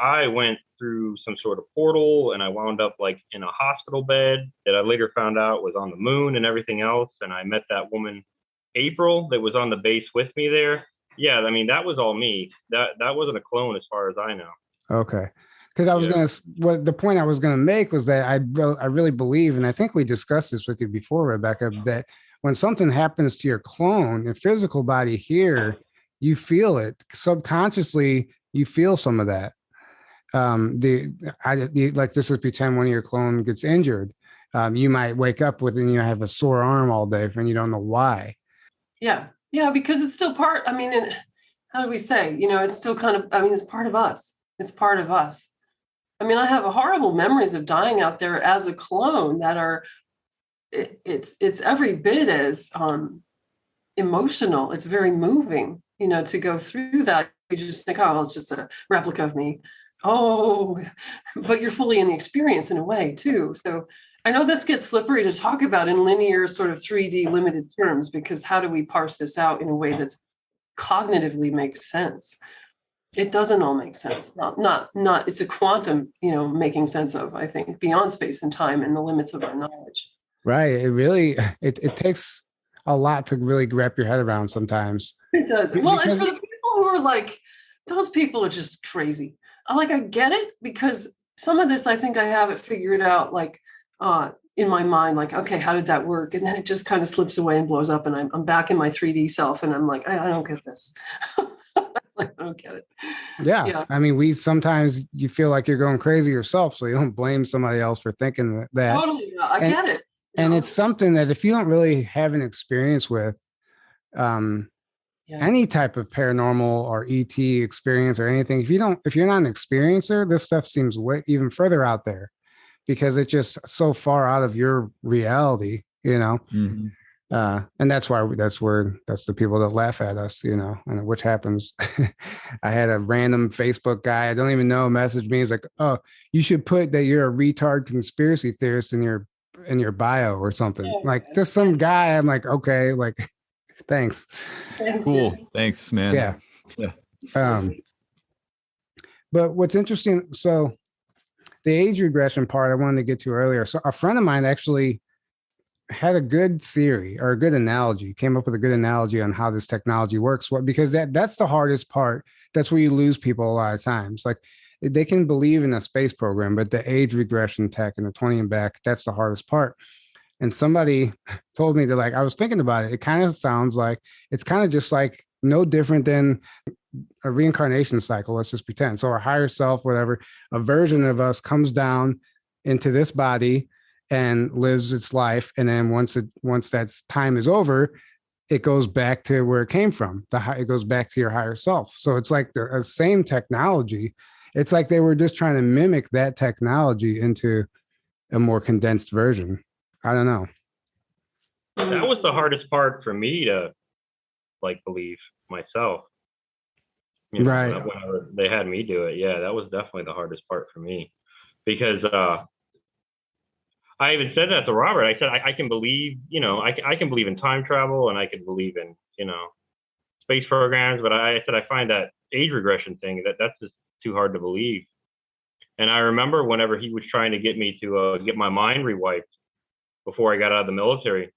I went through some sort of portal and I wound up like in a hospital bed that I later found out was on the moon and everything else. And I met that woman, April, that was on the base with me there. Yeah, I mean, that was all me. That wasn't a clone as far as I know. Okay. Because I was the point I was going to make was that I really believe, and I think we discussed this with you before, Rebecca, that when something happens to your clone, your physical body here, you feel it subconsciously. You feel some of that. Like, just pretend one of your clone gets injured. You might wake up with and you have a sore arm all day and you don't know why. Yeah, because it's still part. I mean, how do we say? It's still kind of. I mean, it's part of us. It's part of us. I mean, I have horrible memories of dying out there as a clone that are. It's every bit as emotional. It's very moving, to go through that. You just think, oh, it's just a replica of me. Oh, but you're fully in the experience in a way too. So I know this gets slippery to talk about in linear sort of 3D limited terms, because how do we parse this out in a way that's cognitively makes sense. It doesn't all make sense. Not. It's a quantum, making sense of, I think, beyond space and time and the limits of our knowledge. Right. It really, it takes a lot to really wrap your head around sometimes. It does. Well, and for the people who are like, those people are just crazy. I get it, because some of this, I think I have it figured out, like, in my mind, like, okay, how did that work? And then it just kind of slips away and blows up, and I'm back in my 3D self, and I'm like, I don't get this. I don't get it. Yeah. I mean, sometimes you feel like you're going crazy yourself, so you don't blame somebody else for thinking that. Totally. I get it. And it's something that if you don't really have an experience with, any type of paranormal or ET experience or anything, if you're not an experiencer, this stuff seems even further out there, because it's just so far out of your reality, Mm-hmm. And that's the people that laugh at us, and which happens. I had a random Facebook guy I don't even know message me. He's like, "Oh, you should put that you're a retard conspiracy theorist in your bio or something." Like, just some guy. I'm like, okay, like, thanks. Cool. Thanks, man. Yeah. But what's interesting, so the age regression part I wanted to get to earlier. So a friend of mine actually had a good theory, or a good analogy, came up with a good analogy on how this technology works. Because that's the hardest part. That's where you lose people a lot of times. Like, they can believe in a space program, but the age regression tech and the 20 and back, that's the hardest part. And somebody told me that, like, I was thinking about it. It kind of sounds like it's kind of just like no different than a reincarnation cycle. Let's just pretend. So our higher self, whatever, a version of us comes down into this body and lives its life. And then once that time is over, it goes back to where it came from. It goes back to your higher self. So it's like the same technology. It's like they were just trying to mimic that technology into a more condensed version. I don't know. That was the hardest part for me to believe myself. Right. Whenever they had me do it. Yeah, that was definitely the hardest part for me, because I even said that to Robert. I said, I can believe, I can believe in time travel, and I can believe in, space programs, but I said, I find that age regression thing, that's just too hard to believe. And I remember whenever he was trying to get me to get my mind rewiped before I got out of the military,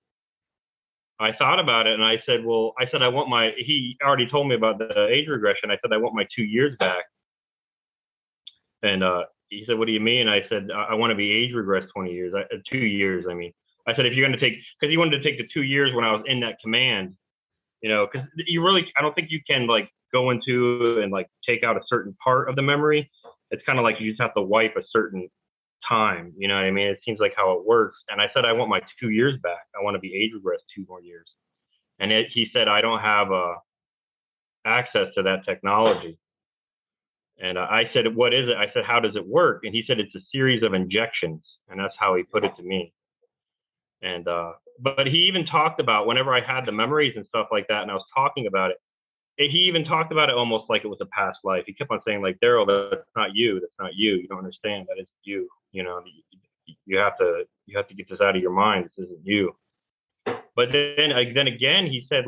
I thought about it, and I said, he already told me about the age regression. I said, I want my 2 years back. And he said, what do you mean? I said, I want to be age regressed 2 years. I mean, I said, if you're going to take, because he wanted to take the 2 years when I was in that command, because I don't think you can go into and take out a certain part of the memory. It's kind of like you just have to wipe a certain time, you know what I mean? It seems like how it works. And I said, I want my 2 years back. I want to be age regressed 2 more years. And he said, I don't have access to that technology. And I said, what is it? I said, how does it work? And he said, it's a series of injections. And that's how he put it to me. And, but he even talked about whenever I had the memories and stuff like that, and I was talking about it, he even talked about it almost like it was a past life. He kept on saying, Daryl, that's not you. That's not you. You don't understand. That is you. You have to get this out of your mind. This isn't you. But then again, he said,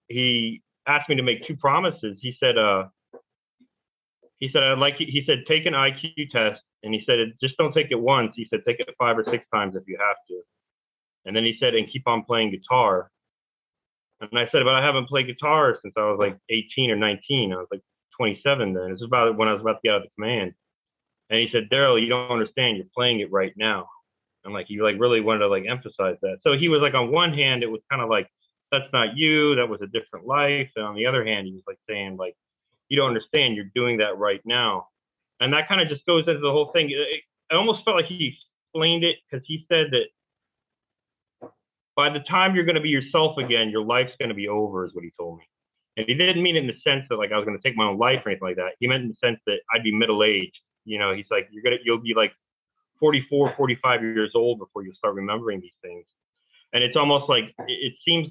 he asked me to make 2 promises. He said, he said, take an IQ test. And he said, just don't take it once. He said, take it 5 or 6 times if you have to. And then he said, and keep on playing guitar. And I said, but I haven't played guitar since I was 18 or 19. I was 27 then. This was about when I was about to get out of the command. And he said, Daryl, you don't understand. You're playing it right now. And he really wanted to emphasize that. So he was on one hand, it was kind of that's not you. That was a different life. And on the other hand, he was saying you don't understand. You're doing that right now. And that kind of just goes into the whole thing. I almost felt like he explained it, because he said that by the time you're going to be yourself again, your life's going to be over, is what he told me. And he didn't mean it in the sense that I was going to take my own life or anything like that. He meant in the sense that I'd be middle-aged. He's like, you'll be 44, 45 years old before you start remembering these things. And it's almost it seems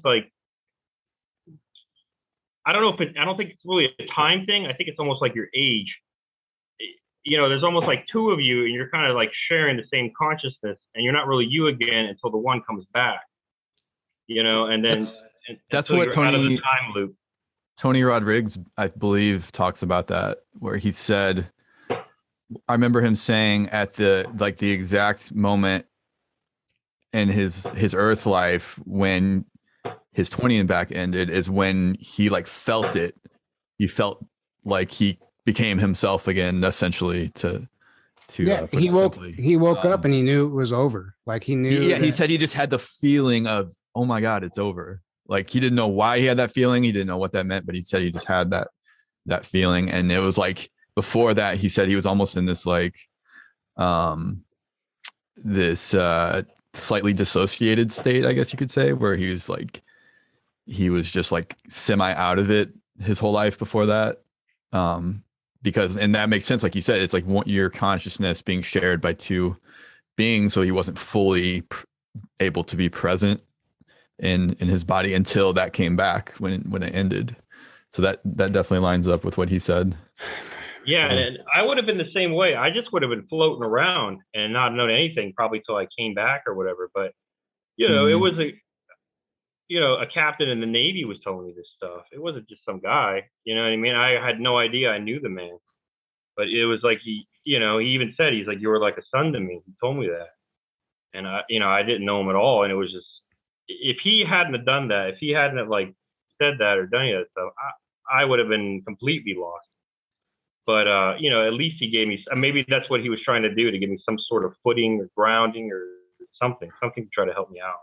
I don't think it's really a time thing. I think it's almost like your age. There's almost 2 of you, and you're kind of sharing the same consciousness, and you're not really you again until the one comes back. And then that's what Tony, out of the time loop. Tony Rodriguez, I believe, talks about that, where he said, I remember him saying at the exact moment in his Earth life when his 20 and back ended is when he like felt it. He felt like he became himself again, essentially. He woke up and he knew it was over. Like he knew. Yeah, he said he just had the feeling of, oh my God, it's over. Like he didn't know why he had that feeling. He didn't know what that meant, but he said he just had that feeling. And it was like before that, he said he was almost in this like slightly dissociated state, I guess you could say, where he was just like semi out of it his whole life before that. Because, and that makes sense. Like you said, it's like your consciousness being shared by two beings. So he wasn't fully able to be present in his body until that came back when it ended. So that definitely lines up with what he said. Yeah, and I would have been the same way. I just would have been floating around and not known anything probably till I came back or whatever. But it was a captain in the Navy was telling me this stuff. It wasn't just some guy. You know what I mean? I had no idea I knew the man, but it was like he even said, he's like, you were like a son to me. He told me that, and I didn't know him at all, and it was just, if he hadn't have done that, if he hadn't have like said that or done any of that stuff, I would have been completely lost. But at least he gave me, maybe that's what he was trying to do, to give me some sort of footing or grounding or something to try to help me out.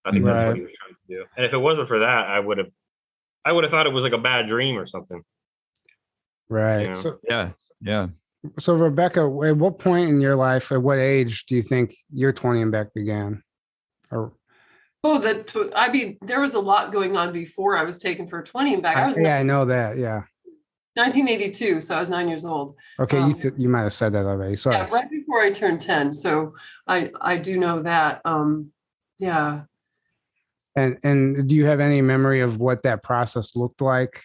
I think that's what he was trying to do. And if it wasn't for that, I would have thought it was like a bad dream or something. Right. So yeah. So Rebecca, at what point in your life, at what age do you think your 20 and back began? There was a lot going on before I was taken for 20 and back. I know that. Yeah. 1982, so I was 9 years old. Okay, you might have said that already. Sorry. Yeah, right before I turned 10. So I do know that. Yeah. And do you have any memory of what that process looked like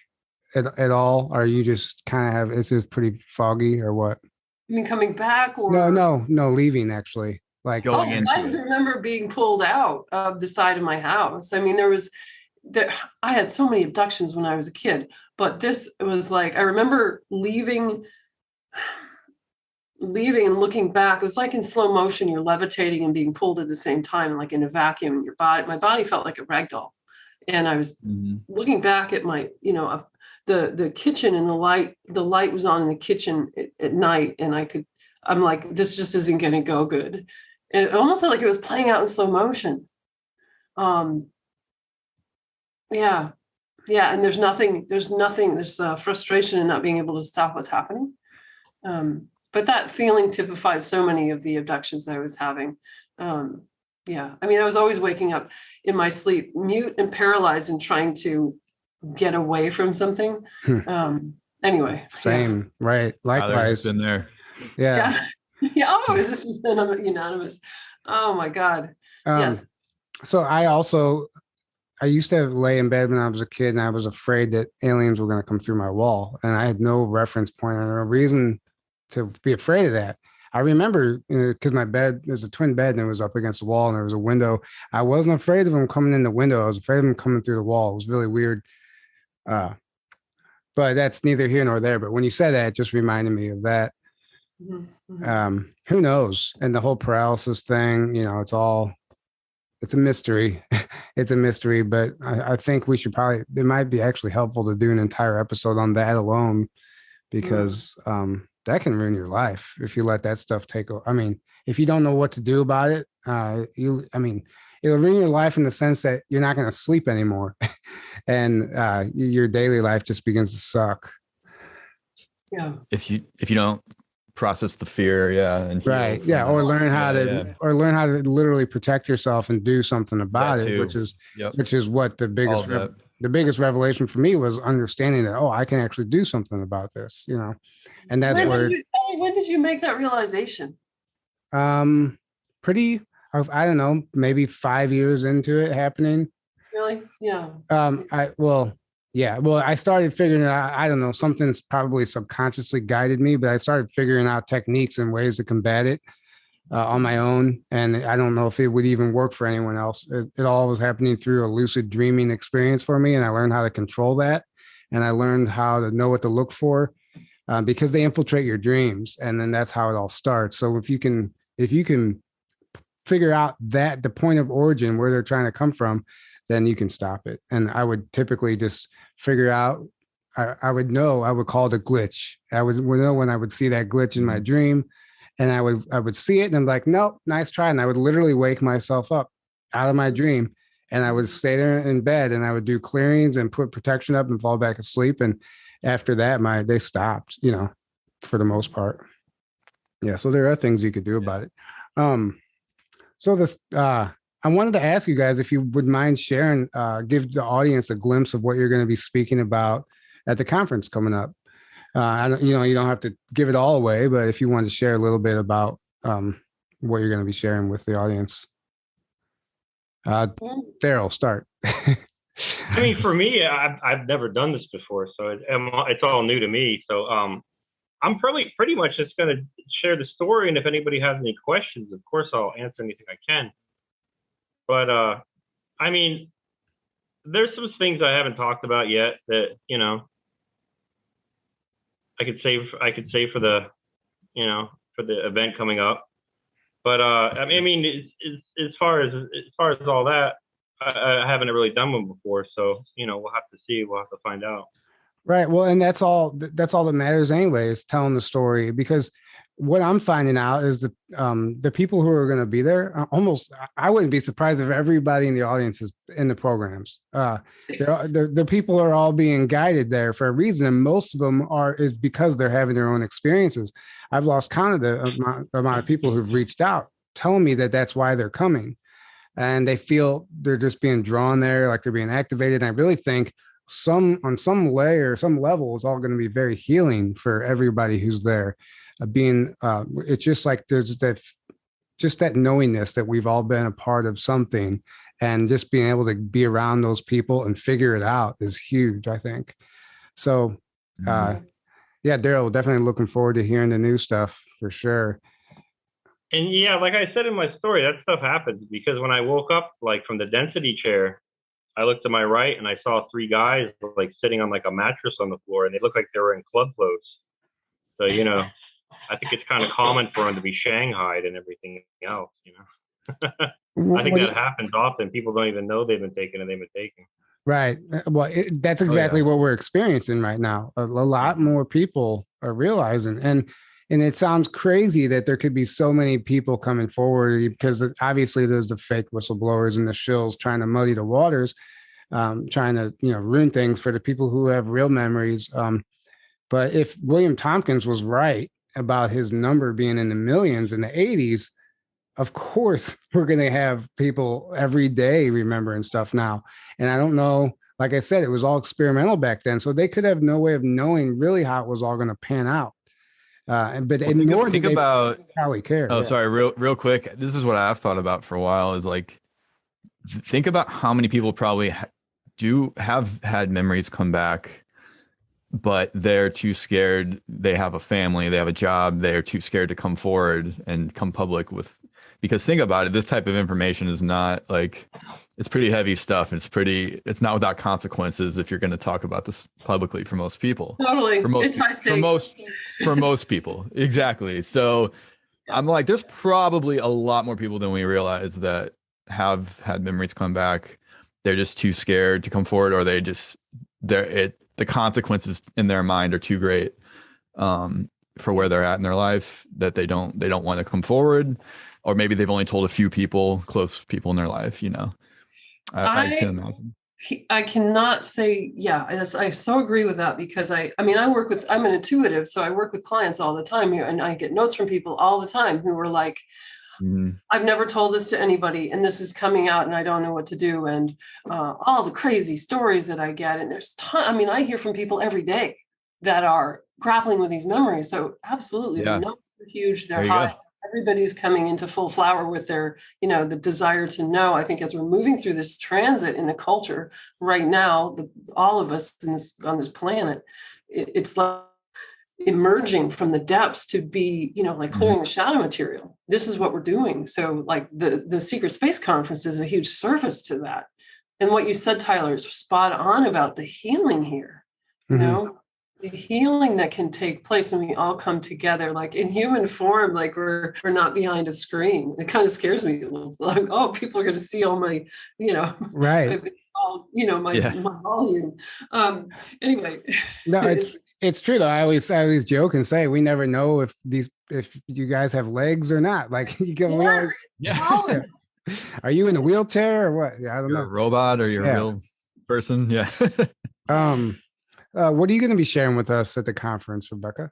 at all? Or you just kind of it's just pretty foggy or what? You mean coming back or no, leaving actually. Like going into I remember being pulled out of the side of my house. I mean, I had so many abductions when I was a kid, but this was like, I remember leaving and looking back. It was like in slow motion, you're levitating and being pulled at the same time, like in a vacuum in your body. My body felt like a rag doll. And I was looking back at my, the kitchen, and the light was on in the kitchen at night. And I'm like, this just isn't going to go good. And it almost felt like it was playing out in slow motion. Yeah. And there's frustration in not being able to stop what's happening. But that feeling typifies so many of the abductions I was having. Yeah. I mean, I was always waking up in my sleep, mute and paralyzed and trying to get away from something. Anyway. Same. Yeah. Right. Likewise. Been there. Yeah. Yeah. Oh, is this unanimous? Oh my God. Yes. So I used to lay in bed when I was a kid, and I was afraid that aliens were going to come through my wall, and I had no reference point or no reason to be afraid of that. I remember, because my bed, there's a twin bed, and it was up against the wall, and there was a window. I wasn't afraid of them coming in the window. I was afraid of them coming through the wall. It was really weird. But that's neither here nor there. But when you said that, it just reminded me of that. Mm-hmm. Who knows? And the whole paralysis thing, it's a mystery. It's a mystery, but I think we should it might be actually helpful to do an entire episode on that alone, because that can ruin your life if you let that stuff take over. I mean, if you don't know what to do about it, it'll ruin your life in the sense that you're not going to sleep anymore, and your daily life just begins to suck. Yeah. If you don't process the fear, right, or learn how to literally protect yourself and do something about it, which is what the biggest revelation for me was, understanding that I can actually do something about this, and that's when did you make that realization? Pretty, I don't know, maybe 5 years into it happening. Really? Yeah. I started figuring out, I don't know, something's probably subconsciously guided me, but I started figuring out techniques and ways to combat it on my own. And I don't know if it would even work for anyone else. It all was happening through a lucid dreaming experience for me. And I learned how to control that. and I learned how to know what to look for, because they infiltrate your dreams, and then that's how it all starts. So if you can figure out that the point of origin where they're trying to come from, then you can stop it. And I would typically just figure out, I would call it a glitch. I would know when I would see that glitch in my dream, and I would see it and I'm like, nope, nice try. And I would literally wake myself up out of my dream, and I would stay there in bed, and I would do clearings and put protection up and fall back asleep. And after that, they stopped, for the most part. Yeah. So there are things you could do about it. So this, I wanted to ask you guys if you would mind sharing, give the audience a glimpse of what you're going to be speaking about at the conference coming up. You don't have to give it all away, but if you want to share a little bit about what you're going to be sharing with the audience. Daryl, start. I mean, for me, I've never done this before, so it's all new to me. So I'm probably pretty much just going to share the story, and if anybody has any questions, of course, I'll answer anything I can. But I mean, there's some things I haven't talked about yet that I could say for the event coming up. But I mean, as far as all that, I haven't really done one before, so we'll have to see. We'll have to find out. Right. Well, and that's all that matters anyway, is telling the story, because what I'm finding out is that the people who are going to be there, I wouldn't be surprised if everybody in the audience is in the programs. The people are all being guided there for a reason, and most of them is because they're having their own experiences. I've lost count of the amount of people who've reached out telling me that that's why they're coming, and they feel they're just being drawn there, like they're being activated. And I really think on some layer, some level, it's all going to be very healing for everybody who's there. It's just like there's that knowingness that we've all been a part of something, and just being able to be around those people and figure it out is huge, I think. So, yeah, Daryl, definitely looking forward to hearing the new stuff for sure. And yeah, like I said in my story, that stuff happens because when I woke up, like from the density chair, I looked to my right and I saw 3 guys like sitting on like a mattress on the floor, and they looked like they were in club clothes. So, I think it's kind of common for them to be shanghaied and everything else, I think that happens often. People don't even know they've been taken. Right. Well, that's exactly what we're experiencing right now. A lot more people are realizing, and it sounds crazy that there could be so many people coming forward, because obviously there's the fake whistleblowers and the shills trying to muddy the waters, trying to, ruin things for the people who have real memories. But if William Tompkins was right about his number being in the millions in the 80s, of course, we're going to have people every day remembering stuff now. And I don't know, like I said, it was all experimental back then. So they could have no way of knowing really how it was all going to pan out. Think about probably care. Oh, yeah. Sorry, real quick. This is what I've thought about for a while, is like, think about how many people probably do have had memories come back, but they're too scared. They have a family, they have a job. They're too scared to come forward and come public with, because think about it, this type of information is not like, it's pretty heavy stuff. It's not without consequences if you're going to talk about this publicly for most people. Totally. It's high stakes. For most people. Exactly. So I'm like, there's probably a lot more people than we realize that have had memories come back. They're just too scared to come forward, or the consequences in their mind are too great for where they're at in their life, that they don't want to come forward, or maybe they've only told a few people, close people in their life. I can imagine. I cannot say, I so agree with that, because I'm an intuitive, so I work with clients all the time here, and I get notes from people all the time who are like, I've never told this to anybody, and this is coming out, and I don't know what to do, and all the crazy stories that I get, and there's I hear from people every day that are grappling with these memories. So absolutely, the numbers are huge, they're high. Everybody's coming into full flower with their, the desire to know. I think as we're moving through this transit in the culture right now, all of us on this planet, it's like emerging from the depths to be, like clearing the shadow material. This is what we're doing. So like the Secret Space Conference is a huge service to that. And what you said, Tyler, is spot on about the healing here. you know, the healing that can take place when we all come together, like in human form, like we're not behind a screen. It kind of scares me a little, like, oh, people are going to see all my, you know, right. all, you know, my volume. Anyway. No, it's true though. I always joke and say we never know if you guys have legs or not. Like you go, are you in a wheelchair or what? Yeah, I don't know. A robot or you're a real person? Yeah. What are you going to be sharing with us at the conference, Rebecca?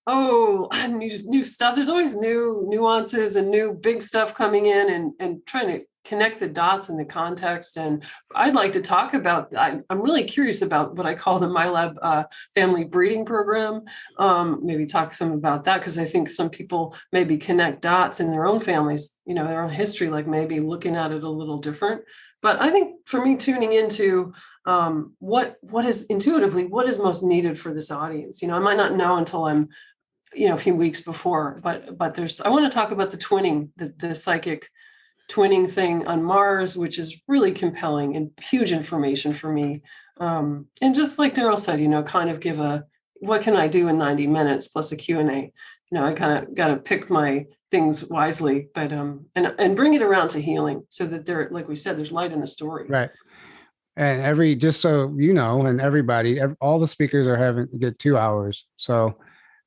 Oh, new stuff. There's always new nuances and new big stuff coming in and trying to connect the dots in the context. And I'd like to talk about, I'm really curious about what I call the MyLab family breeding program. Maybe talk some about that, because I think some people maybe connect dots in their own families, you know, their own history, like maybe looking at it a little different. But I think for me, tuning into what is intuitively, what is most needed for this audience, you know, I might not know until I'm, you know, a few weeks before, but I want to talk about the twinning, the psychic twinning thing on Mars, which is really compelling and huge information for me. And just like Daryl said, you know, kind of give what can I do in 90 minutes plus a Q&A? You know, I kind of got to pick my things wisely, but and bring it around to healing, so that there, like we said, there's light in the story. Right. And just so you know, and everybody, all the speakers get 2 hours. So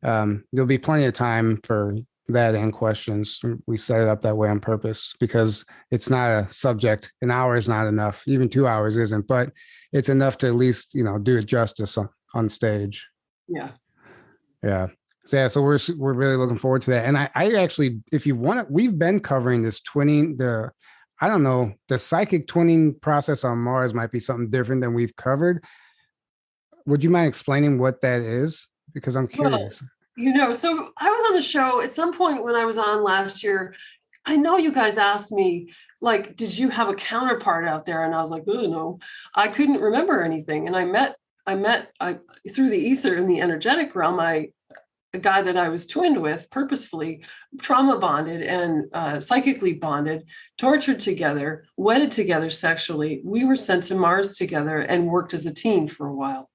there'll be plenty of time for that and questions. We set it up that way on purpose because it's not a subject. An hour is not enough. Even 2 hours isn't, but it's enough to at least, you know, do it justice on stage. Yeah. Yeah. So we're really looking forward to that. And I actually, if you want it, we've been covering this twinning, the psychic twinning process on Mars might be something different than we've covered. Would you mind explaining what that is? Because I'm curious. Well, you know, so I was on the show at some point when I was on last year. I know you guys asked me, like, did you have a counterpart out there? And I was like, oh, no, I couldn't remember anything. And I met through the ether in the energetic realm, a guy that I was twinned with, purposefully trauma bonded and psychically bonded, tortured together, wedded together sexually. We were sent to Mars together and worked as a team for a while.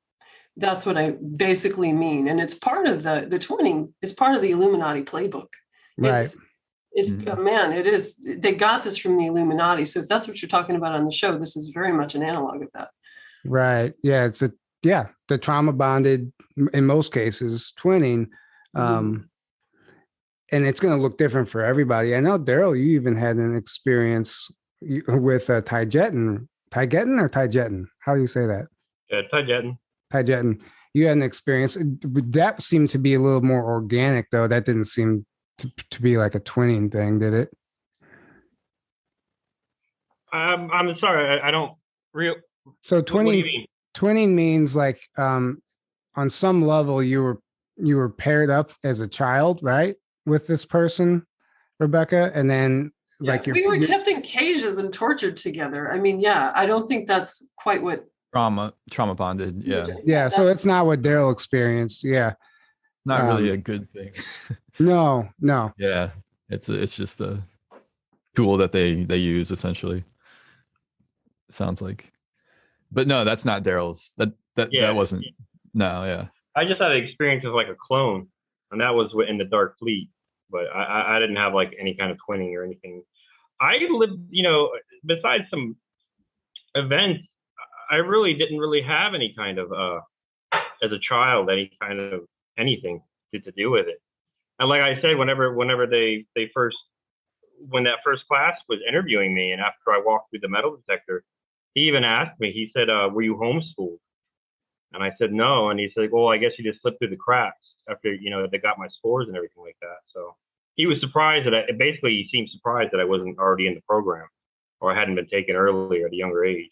That's what I basically mean. And it's part of the twinning is part of the Illuminati playbook. Right. Man, it is. They got this from the Illuminati. So if that's what you're talking about on the show, this is very much an analog of that. Right. Yeah. The trauma bonded, in most cases, twinning. And it's going to look different for everybody. I know, Daryl, you even had an experience with Taijetan. Taijetan or Taijetan? How do you say that? Taijetan. Taijetan. You had an experience. That seemed to be a little more organic, though. That didn't seem to be like a twinning thing, did it? I'm sorry. I don't real. So twinning means like on some level you were paired up as a child, right, with this person, Rebecca, and then we were kept in cages and tortured together. I mean, I don't think that's quite what trauma bonded. Yeah. So it's not what Daryl experienced. Yeah. Not really a good thing. No. Yeah. It's just a tool that they use essentially. Sounds like. But no, that's not Daryl's. That wasn't. No, yeah. I just had an experience with like a clone, and that was in the Dark Fleet. But I didn't have like any kind of twinning or anything. I lived, you know, besides some events, I really didn't really have any kind of as a child, any kind of anything to do with it. And like I said, whenever when that first class was interviewing me, and after I walked through the metal detector, he even asked me, he said, were you homeschooled? And I said, no. And he said, well, I guess you just slipped through the cracks after, you know, they got my scores and everything like that. So he was surprised he seemed surprised that I wasn't already in the program or I hadn't been taken earlier at a younger age.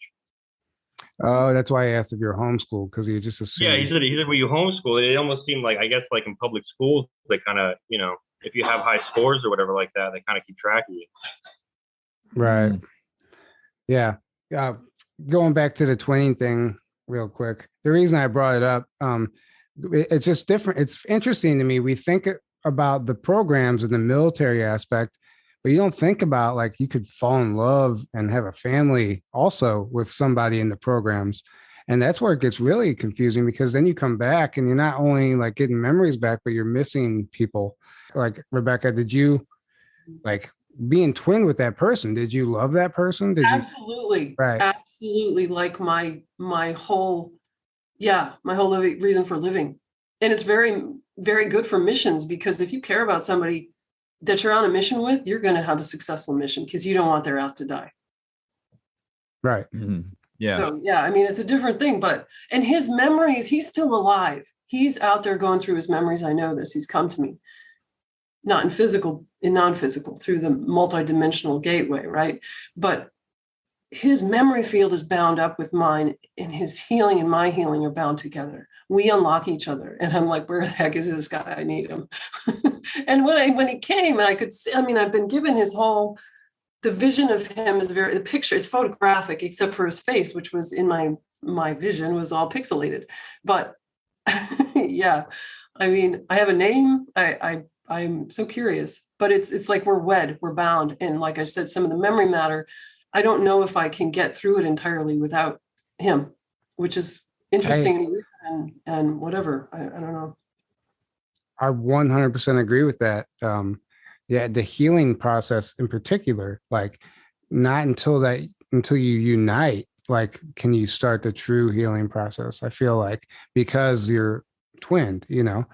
Oh, that's why I asked if you're homeschooled, because he just assumed. Yeah, he said, were you homeschooled? It almost seemed like, I guess, like in public schools, they kind of, you know, if you have high scores or whatever like that, they kind of keep track of you. Right. Yeah. Going back to the twinning thing real quick. The reason I brought it up, it's just different. It's interesting to me. We think about the programs in the military aspect, but you don't think about like you could fall in love and have a family also with somebody in the programs. And that's where it gets really confusing, because then you come back and you're not only like getting memories back, but you're missing people. Like, Rebecca, did you like being twin with that person? Did you love that person? Did you? Absolutely. Right. Absolutely. Like my whole reason for living. And it's very, very good for missions, because if you care about somebody that you're on a mission with, you're going to have a successful mission, because you don't want their ass to die. Right. Mm-hmm. Yeah. So yeah, I mean, it's a different thing, and his memories, he's still alive. He's out there going through his memories. I know this. He's come to me, not in non-physical, through the multidimensional gateway, right? But his memory field is bound up with mine, and his healing and my healing are bound together. We unlock each other. And I'm like, where the heck is this guy? I need him. And when he came, and I could see, I mean, I've been given the vision of him is the picture, it's photographic, except for his face, which was in my vision was all pixelated. But yeah, I mean, I have a name. I'm so curious, but it's like we're wed, we're bound. And like I said, some of the memory matter, I don't know if I can get through it entirely without him, which is interesting and whatever. I don't know. I 100% agree with that. Yeah, the healing process in particular, like not until you unite, like, can you start the true healing process? I feel like, because you're twinned, And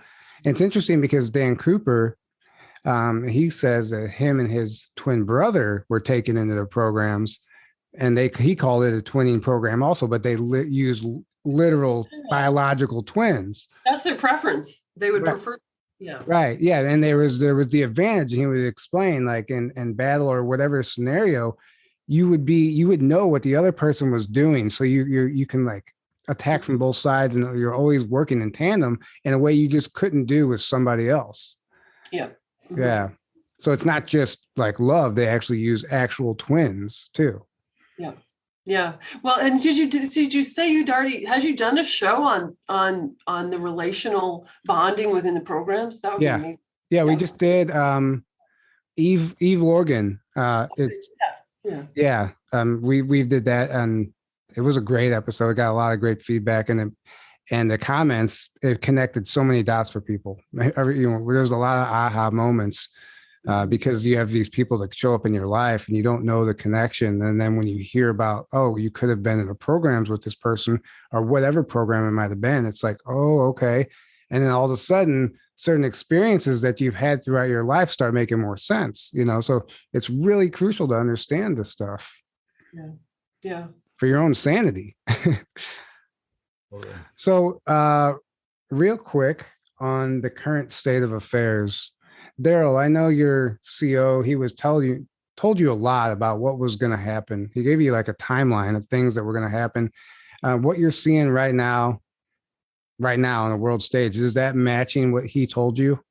it's interesting because Dan Cooper, he says that him and his twin brother were taken into the programs, and he called it a twinning program also, but they use literal biological twins. That's their preference. They would prefer. Yeah. Right. Yeah. And there was the advantage. He would explain, like in battle or whatever scenario, you would know what the other person was doing. So you can like attack from both sides, and you're always working in tandem in a way you just couldn't do with somebody else. Yeah. Mm-hmm. Yeah. So it's not just like love. They actually use actual twins too. Yeah. Yeah. Well, and did you say had you done a show on the relational bonding within the programs? That would be amazing. Yeah, we just did Eve Lorgan. We did that, and it was a great episode. It got a lot of great feedback, and the comments, it connected so many dots for people. There's a lot of aha moments. Because you have these people that show up in your life and you don't know the connection. And then when you hear about, oh, you could have been in the programs with this person or whatever program it might have been, it's like, oh, okay. And then all of a sudden, certain experiences that you've had throughout your life start making more sense, So it's really crucial to understand this stuff. Yeah. Yeah. For your own sanity. So real quick on the current state of affairs, Daryl, I know your CO, he was told you a lot about what was going to happen. He gave you like a timeline of things that were going to happen. What you're seeing right now on the world stage, is that matching what he told you?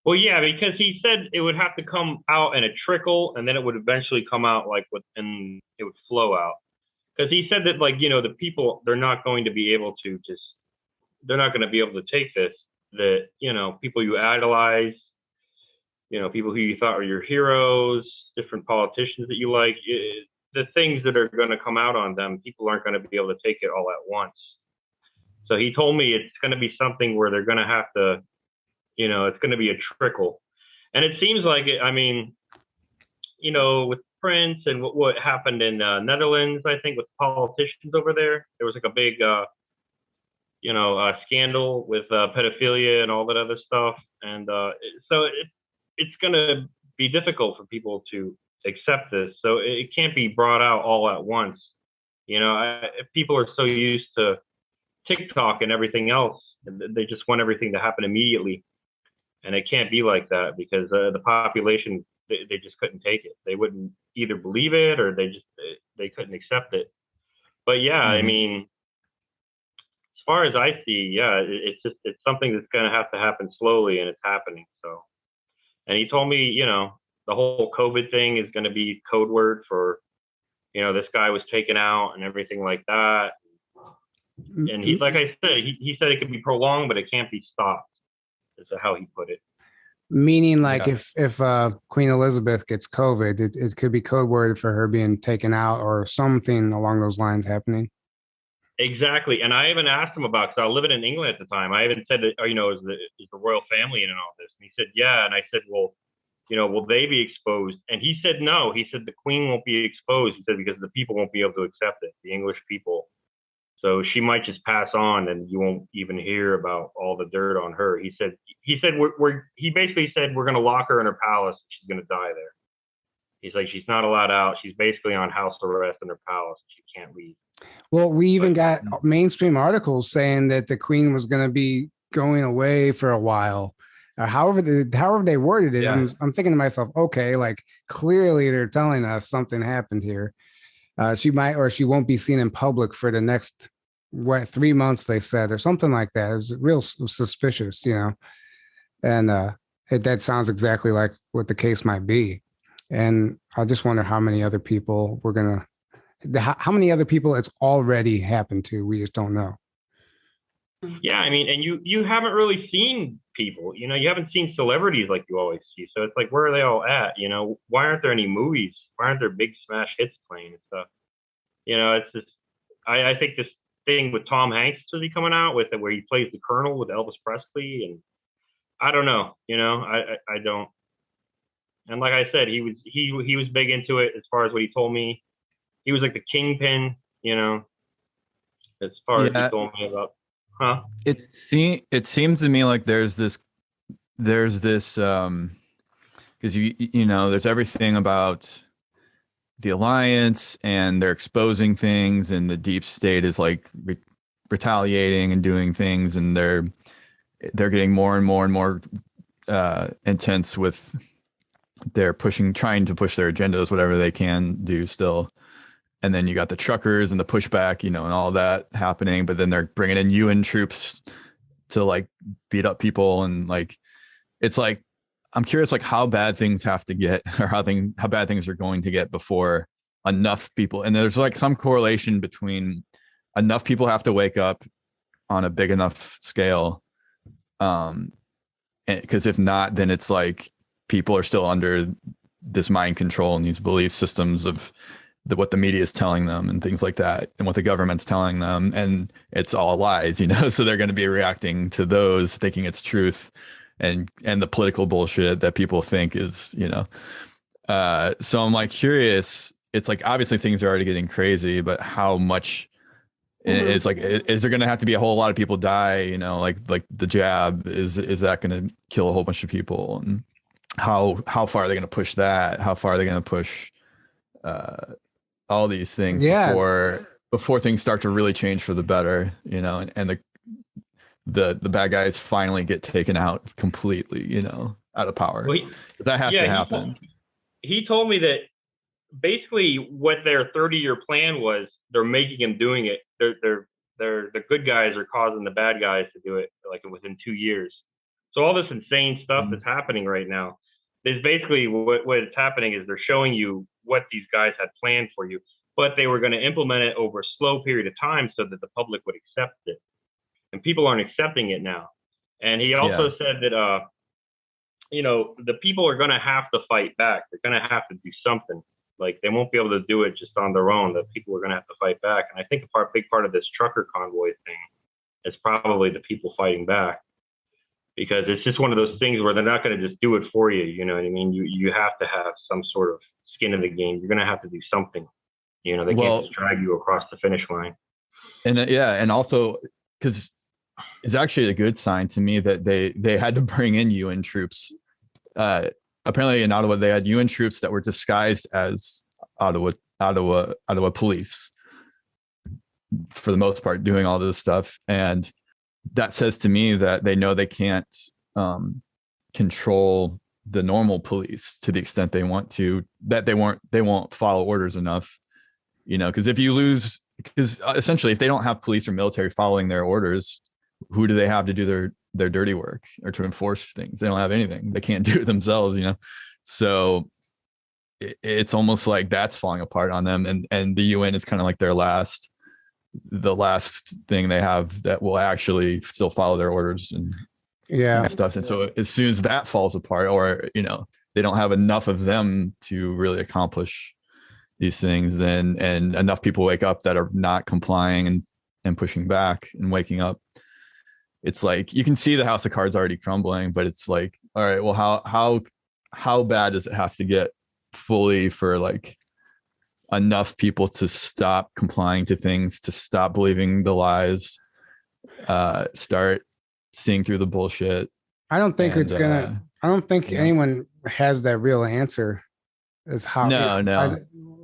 Well, yeah, because he said it would have to come out in a trickle, and then it would eventually come out and it would flow out. Because he said that, the people, they're not going to be able to take this. That, people you idolize, people who you thought were your heroes, different politicians that you like, the things that are going to come out on them, people aren't going to be able to take it all at once. So he told me it's going to be something where they're going to have to, it's going to be a trickle. And it seems like it, I mean, with Prince and what happened in Netherlands, I think with politicians over there was like a big, scandal with pedophilia and all that other stuff. And so it's going to be difficult for people to accept this. So it can't be brought out all at once. People are so used to TikTok and everything else, they just want everything to happen immediately. And it can't be like that, because the population, they just couldn't take it. They wouldn't either believe it, or they couldn't accept it. But yeah, I mean, as far as I see, it's something that's going to have to happen slowly, and it's happening. So, and he told me, the whole COVID thing is going to be code word for, this guy was taken out and everything like that. And he's, like I said, he said it could be prolonged, but it can't be stopped. Is how he put it. Meaning, like, if Queen Elizabeth gets COVID, it could be code word for her being taken out, or something along those lines happening. Exactly. And I even asked him about, because I was living in England at the time. I even said that, is the royal family in and all this? And he said, yeah. And I said, well, will they be exposed? And he said, no. He said, the queen won't be exposed. He said, because the people won't be able to accept it, the English people. So she might just pass on and you won't even hear about all the dirt on her. He basically said, we're going to lock her in her palace. She's going to die there. He's like, she's not allowed out. She's basically on house arrest in her palace. She can't leave. Well, we even got mainstream articles saying that the queen was going to be going away for a while. However they worded it, yeah. I'm thinking to myself, okay, like clearly they're telling us something happened here. She might, or she won't be seen in public for the next 3 months, they said, or something like that. It's real suspicious, and that sounds exactly like what the case might be. And I just wonder how many other people how many other people it's already happened to. We just don't know. Yeah, I mean, and you haven't really seen people, you haven't seen celebrities like you always see. So it's like, where are they all at? Why aren't there any movies? Why aren't there big smash hits playing and stuff? It's just, I think this thing with Tom Hanks is he coming out with it, where he plays the Colonel with Elvis Presley, and I don't know, I don't. And like I said, he was big into it as far as what he told me. He was like the kingpin, as far as he told me about. Huh? It seems to me like there's this because there's everything about the alliance, and they're exposing things, and the deep state is like retaliating and doing things, and they're getting more and more and more intense with trying to push their agendas, whatever they can do still. And then you got the truckers and the pushback, and all that happening. But then they're bringing in UN troops to like beat up people, and like it's like, I'm curious, like how bad things have to get, or how bad things are going to get before enough people. And there's like some correlation between enough people have to wake up on a big enough scale, because if not, then it's like people are still under this mind control and these belief systems of what the media is telling them and things like that, and what the government's telling them, and it's all lies, so they're going to be reacting to those, thinking it's truth, and the political bullshit that people think is, so I'm like curious. It's like, obviously things are already getting crazy, but how much it's like, is there going to have to be a whole lot of people die, like the jab, is that going to kill a whole bunch of people, and how far are they going to push that? How far are they going to push all these things before things start to really change for the better, and the bad guys finally get taken out completely, out of power. Well, that has to happen. He told me that basically what their 30-year plan was, they're making him doing it. They're the good guys are causing the bad guys to do it like within 2 years. So all this insane stuff that's happening right now is basically what's happening is they're showing you what these guys had planned for you, but they were going to implement it over a slow period of time so that the public would accept it. And people aren't accepting it now. And he also said that, the people are going to have to fight back. They're going to have to do something. Like, they won't be able to do it just on their own. The people are going to have to fight back. And I think a big part of this trucker convoy thing is probably the people fighting back, because it's just one of those things where they're not going to just do it for you. You know what I mean? You have to have some sort of skin in the game. You're going to have to do something. They can't just drag you across the finish line. And and also because it's actually a good sign to me that they had to bring in UN troops. Apparently in Ottawa, they had UN troops that were disguised as Ottawa police for the most part, doing all this stuff. And that says to me that they know they can't control the normal police to the extent they want to, that they won't follow orders enough, because because essentially if they don't have police or military following their orders, who do they have to do their dirty work or to enforce things? They don't have anything. They can't do it themselves, So it's almost like that's falling apart on them. And the UN is kind of like the last thing they have that will actually still follow their orders and stuff. And so as soon as that falls apart, or, they don't have enough of them to really accomplish these things, and enough people wake up that are not complying and and pushing back and waking up, it's like you can see the house of cards already crumbling, but it's like, all right, well, how bad does it have to get fully for like enough people to stop complying to things, to stop believing the lies, start seeing through the bullshit? I don't think I don't think anyone has that real answer. Is how? No.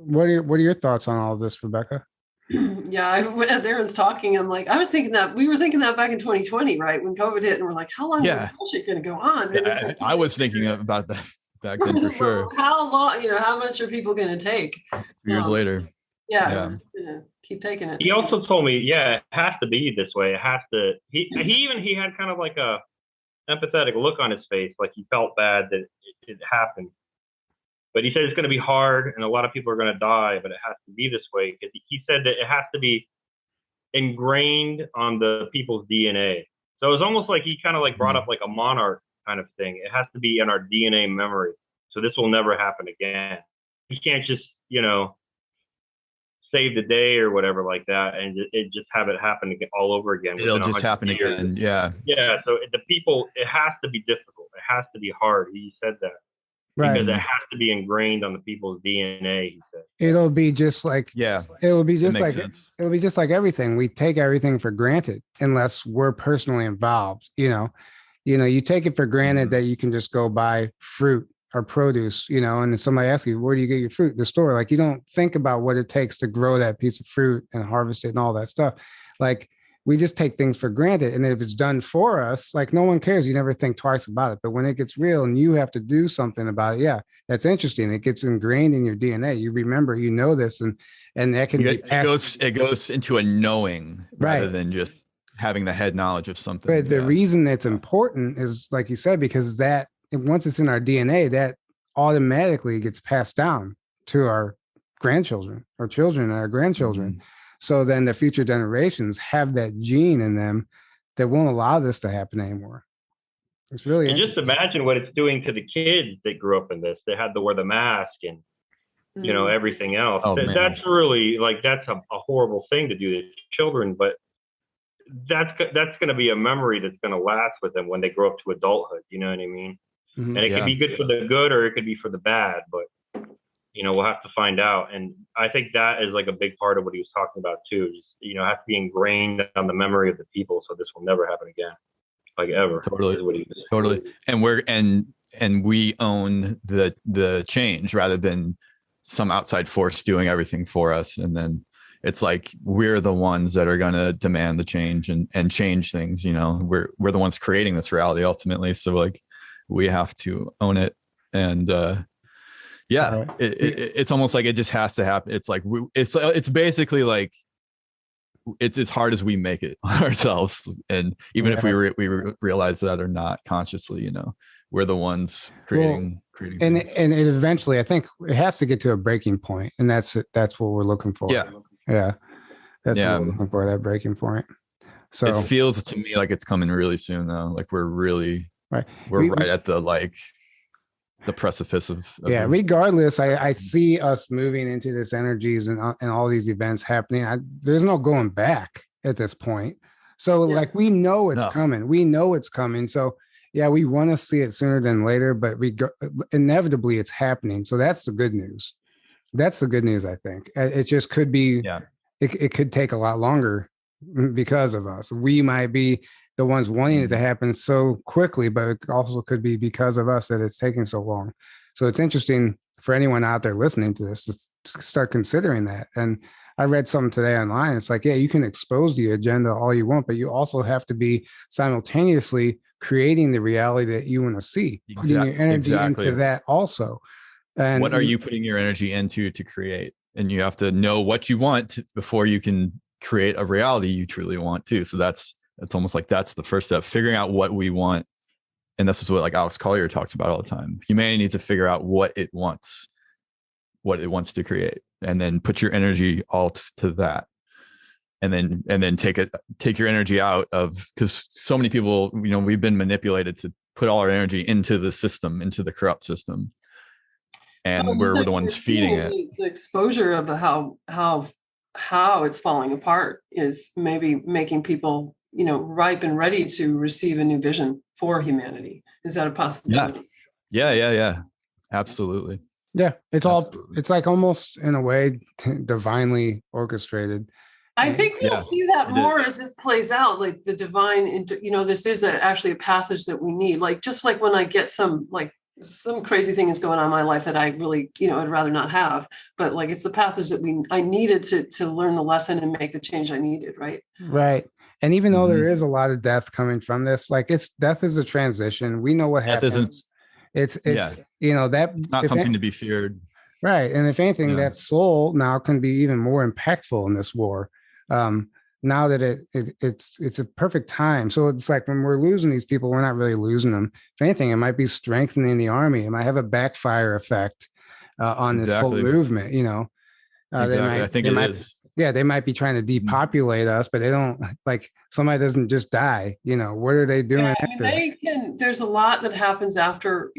What are your thoughts on all of this, Rebecca? Yeah, as Aaron's talking, I'm like, I was thinking that we were thinking that back in 2020, right? When COVID hit, and we're like, how long is this bullshit going to go on? And like, I was thinking about that back then for sure. How long, how much are people going to take? 2 years later. Yeah. We're just gonna keep taking it. He also told me, it has to be this way. It has to. He had kind of like a empathetic look on his face, like he felt bad that it happened. But he said it's going to be hard and a lot of people are going to die, but it has to be this way. Because he said that it has to be ingrained on the people's DNA. So it was almost like he kind of like brought up like a monarch kind of thing. It has to be in our DNA memory. So this will never happen again. He can't just, save the day or whatever like that and it just have it happen all over again. It'll just happen again. Yeah. Yeah. So the people, it has to be difficult. It has to be hard. He said that. Right. Because it has to be ingrained on the people's DNA, he said. It'll be just like it'll be just like everything. We take everything for granted unless we're personally involved. You take it for granted that you can just go buy fruit or produce, and then somebody asks you, where do you get your fruit? The store. Like you don't think about what it takes to grow that piece of fruit and harvest it and all that stuff. Like we just take things for granted. And if it's done for us, like no one cares. You never think twice about it. But when it gets real and you have to do something about it, that's interesting. It gets ingrained in your DNA. You remember, this, and that can be passed. It goes into a knowing rather than just having the head knowledge of something. But the reason it's important is, like you said, because that once it's in our DNA, that automatically gets passed down to our grandchildren, our children, and our grandchildren. Mm-hmm. So then the future generations have that gene in them that won't allow this to happen anymore. It's really and just imagine what it's doing to the kids that grew up in this. They had to wear the mask and everything else. That's really that's a horrible thing to do to children, but that's going to be a memory that's going to last with them when they grow up to adulthood. You know what I mean? Mm-hmm. And it could be good for the good or it could be for the bad, but we'll have to find out. And I think that is like a big part of what he was talking about too. Just, has to be ingrained on the memory of the people. So this will never happen again, like ever. Totally. And we own the change rather than some outside force doing everything for us. And then it's like, we're the ones that are going to demand the change and change things. We're the ones creating this reality ultimately. So like we have to own it. And, it's almost like it just has to happen. It's like it's basically like it's as hard as we make it ourselves, and even if we realize that or not consciously, we're the ones creating. And it eventually, I think, it has to get to a breaking point, and that's what we're looking for. Yeah, that's what we're looking for, that breaking point. So it feels to me like it's coming really soon, though. Like we're really right at the precipice of regardless, I see us moving into this energies and all these events happening. There's no going back at this point. So we know it's coming. We know it's coming. So we want to see it sooner than later, but inevitably it's happening. So that's the good news. That's the good news, I think. It just could be, it could take a lot longer because of us. We might be the ones wanting it to happen so quickly, but it also could be because of us that it's taking so long. So it's interesting for anyone out there listening to this to start considering that. And I read something today online. It's like, you can expose the agenda all you want, but you also have to be simultaneously creating the reality that you want to see, putting your energy into that also. And what are you putting your energy into to create? And you have to know what you want before you can create a reality you truly want too. So it's almost like that's the first step, figuring out what we want. And this is what like Alex Collier talks about all the time. Humanity needs to figure out what it wants to create, and then put your energy all to that. And then take your energy out of, because so many people, we've been manipulated to put all our energy into the system, into the corrupt system. And we're the ones feeding it. The exposure of how how it's falling apart is maybe making people, ripe and ready to receive a new vision for humanity. Is that a possibility? Yeah. Absolutely. Yeah. It's like almost in a way divinely orchestrated. I think we'll see that more as this plays out, like the divine, this is actually a passage that we need. Like, just like when I get some crazy thing is going on in my life that I really, I'd rather not have, but like, it's the passage that I needed to learn the lesson and make the change I needed. Right. Right. And even though there is a lot of death coming from this, like death is a transition. We know what happens. It's not something to be feared. Right. And if anything, that soul now can be even more impactful in this war. Now that it's a perfect time. So it's like when we're losing these people, we're not really losing them. If anything, it might be strengthening the army. It might have a backfire effect on this whole movement. I think it is. Yeah, they might be trying to depopulate us, but they don't, like, somebody doesn't just die. What are they doing after? There's a lot that happens after,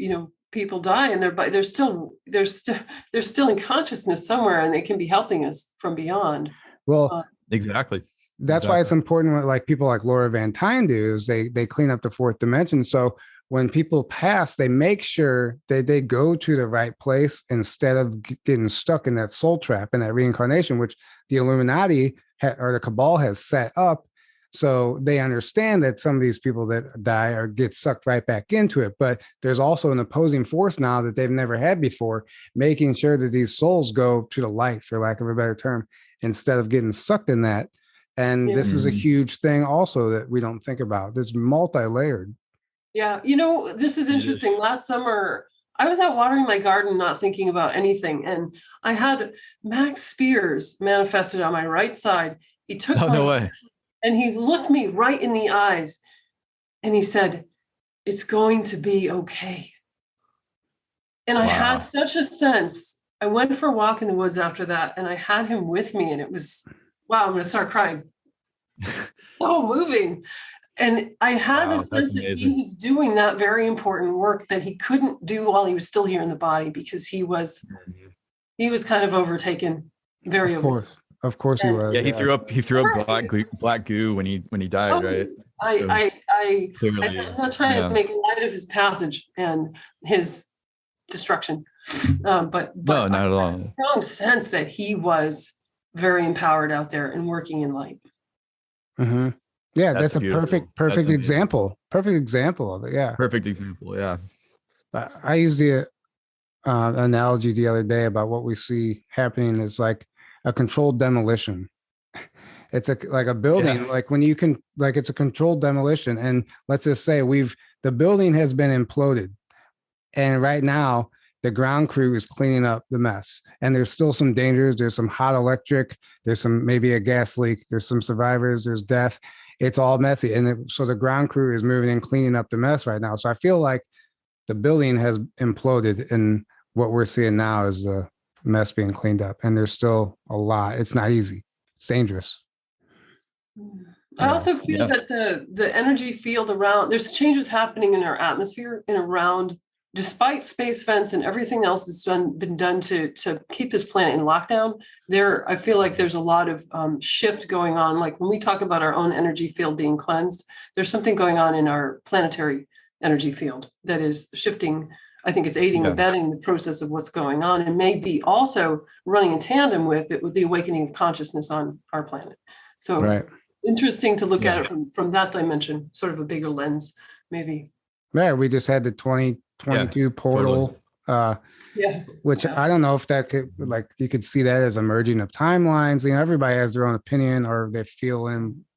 people die, and they're still in consciousness somewhere, and they can be helping us from beyond. Well, exactly. That's why it's important what like people like Laura Van Tyne do is they clean up the fourth dimension. So when people pass, they make sure that they go to the right place instead of getting stuck in that soul trap and that reincarnation, which the Illuminati or the Cabal has set up. So they understand that some of these people that die or get sucked right back into it. But there's also an opposing force now that they've never had before, making sure that these souls go to the light, for lack of a better term, instead of getting sucked in that. And this is a huge thing also that we don't think about. It's multi-layered. Yeah. This is interesting. Last summer, I was out watering my garden, not thinking about anything. And I had Max Spears manifested on my right side. He took no way. And he looked me right in the eyes and he said, "It's going to be okay." And I had such a sense. I went for a walk in the woods after that, and I had him with me, and it was, wow, I'm going to start crying. So moving. And I had the sense that he was doing that very important work that he couldn't do while he was still here in the body, because he was kind of overtaken. Very overtaken. Of course he was. Yeah, he threw up black goo when he died, right? I'm not trying to make light of his passage and his destruction, but no, not at all. I have a strong sense that he was very empowered out there and working in light. Mm-hmm. Yeah, that's a perfect example. Perfect example of it. Yeah, perfect example. Yeah, I used the analogy the other day about what we see happening is like a controlled demolition. It's like a building, like when you can, like it's a controlled demolition. And let's just say the building has been imploded. And right now the ground crew is cleaning up the mess. And there's still some dangers. There's some hot electric. There's maybe a gas leak. There's some survivors. There's death. It's all messy. And so the ground crew is moving and cleaning up the mess right now. So I feel like the building has imploded, and what we're seeing now is the mess being cleaned up, and there's still a lot. It's not easy. It's dangerous. I also feel that the energy field around, there's changes happening in our atmosphere and around, despite space fence and everything else that's been done to keep this planet in lockdown. I feel like there's a lot of shift going on. Like when we talk about our own energy field being cleansed, there's something going on in our planetary energy field that is shifting. I think it's aiding and abetting the process of what's going on, and maybe also running in tandem with the awakening of consciousness on our planet. So interesting to look at it from that dimension, sort of a bigger lens, maybe. Yeah, we just had the 2022 portal, which I don't know if that could, like, you could see that as a merging of timelines. Everybody has their own opinion, or they feel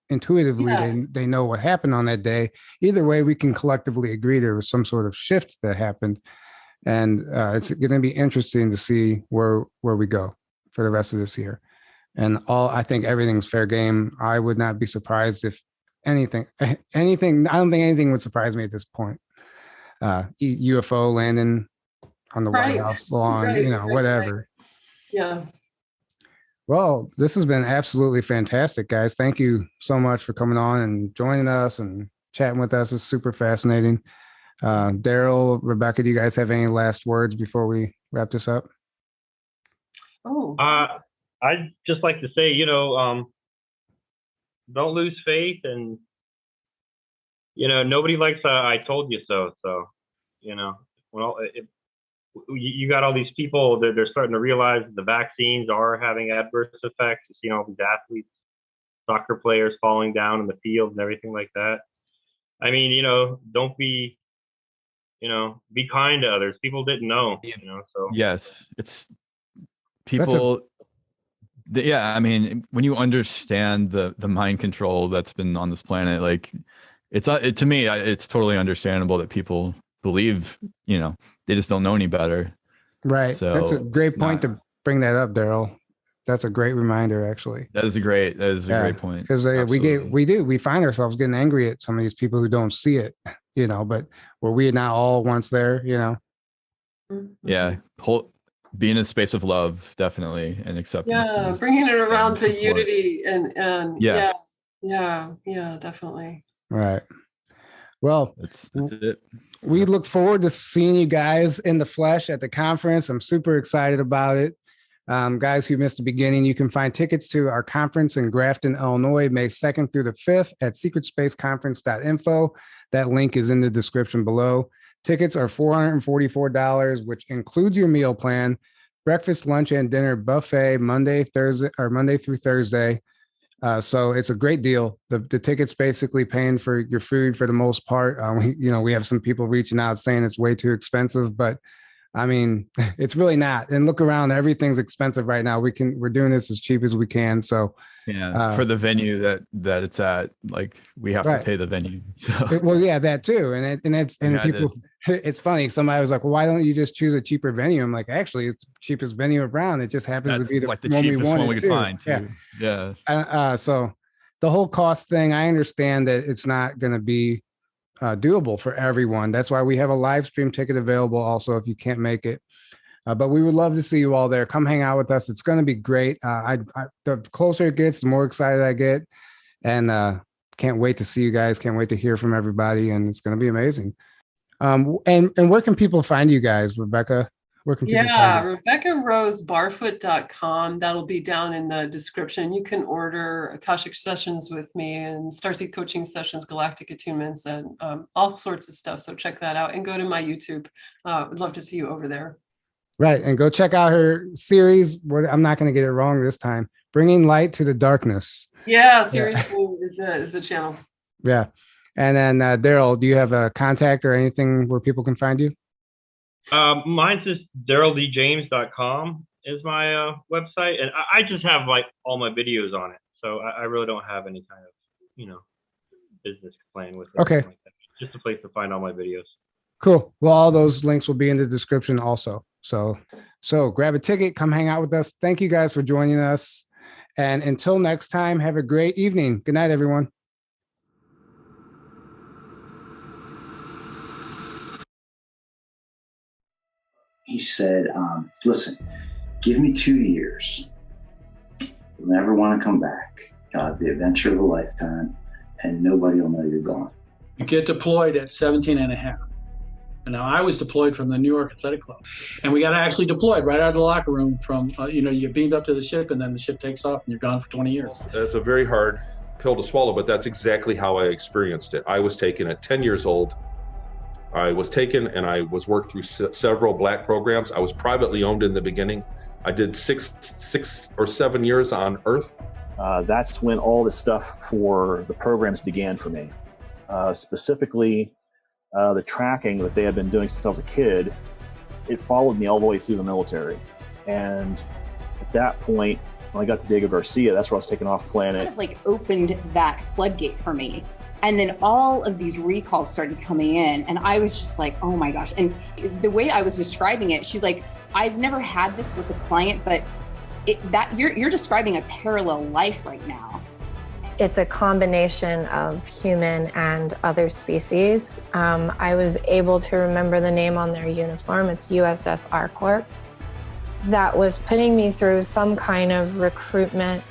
intuitively they know what happened on that day. Either way, we can collectively agree there was some sort of shift that happened, and it's going to be interesting to see where we go for the rest of this year. And I think everything's fair game. I would not be surprised if anything. I don't think anything would surprise me at this point. UFO landing on the White House lawn, whatever. Yeah. Well, this has been absolutely fantastic, guys. Thank you so much for coming on and joining us and chatting with us. It's super fascinating. Daryl, Rebecca, do you guys have any last words before we wrap this up? Oh, I I'd just like to say, don't lose faith, and nobody likes "I told you so." So, you got all these people that they're starting to realize the vaccines are having adverse effects. You've seen all these athletes, soccer players falling down in the field and everything like that. I mean, don't be, be kind to others. People didn't know, so. Yes, it's people. Yeah, I mean, when you understand the mind control that's been on this planet, like to me, it's totally understandable that people believe, they just don't know any better. Right. So that's a great point to bring that up, Daryl. That's a great reminder, actually. That is a great point. Because we find ourselves getting angry at some of these people who don't see it, but were we not all once there, Yeah. Being in a space of love, definitely, and acceptance. Yeah, bringing it around to unity and yeah, definitely. Right. Well, that's it. We look forward to seeing you guys in the flesh at the conference. I'm super excited about it. Guys who missed the beginning, you can find tickets to our conference in Grafton, Illinois, May 2nd through the 5th at secretspaceconference.info. That link is in the description below. Tickets are $444, which includes your meal plan, breakfast, lunch, and dinner buffet Monday through Thursday. So it's a great deal. The ticket's basically paying for your food for the most part. We have some people reaching out saying it's way too expensive, but I mean, it's really not. And look around, everything's expensive right now. We're doing this as cheap as we can. So yeah, for the venue that it's at, like we have to pay the venue. So. Well, yeah, that too. And people, it's funny. Somebody was like, well, why don't you just choose a cheaper venue? I'm like, actually, it's the cheapest venue around. It just happens to be the cheapest one we could find too. Yeah. So the whole cost thing, I understand that it's not going to be doable for everyone. That's why we have a live stream ticket available also if you can't make it. But we would love to see you all there. Come hang out with us. It's going to be great. The closer it gets, the more excited I get. And can't wait to see you guys. Can't wait to hear from everybody. And it's going to be amazing. And where can people find you guys, Rebecca? Where can people find you? RebeccaRoseBarfoot.com. That'll be down in the description. You can order Akashic sessions with me and Starseed coaching sessions, galactic attunements, and all sorts of stuff. So check that out and go to my YouTube. Would love to see you over there. Right. And go check out her series. I'm not going to get it wrong this time. Bringing Light to the Darkness. Yeah. Series 2 is the channel. Yeah. And then Daryl, do you have a contact or anything where people can find you? Mine's just DarylDJames.com is my website. And I just have like all my videos on it. So I really don't have any kind of, business plan with it. Okay. Like that. Just a place to find all my videos. Cool. Well, all those links will be in the description also. So grab a ticket, come hang out with us. Thank you guys for joining us. And until next time, have a great evening. Good night, everyone. He said, listen, give me 2 years. You'll never want to come back. You'll have the adventure of a lifetime and nobody will know you're gone. You get deployed at 17 and a half. And now I was deployed from the New York Athletic Club. And we got actually deployed right out of the locker room from, you get beamed up to the ship and then the ship takes off and you're gone for 20 years. It's a very hard pill to swallow, but that's exactly how I experienced it. I was taken at 10 years old. I was taken and I was worked through several black programs. I was privately owned in the beginning. I did six or 7 years on Earth. That's when all the stuff for the programs began for me. Specifically, the tracking that they had been doing since I was a kid, it followed me all the way through the military. And at that point, when I got to Diego Garcia, that's where I was taken off planet. It opened that floodgate for me. And then all of these recalls started coming in and I was just like, oh my gosh. And the way I was describing it, she's like, I've never had this with a client, but you're describing a parallel life right now. It's a combination of human and other species. I was able to remember the name on their uniform. It's USS Arcorp. That was putting me through some kind of recruitment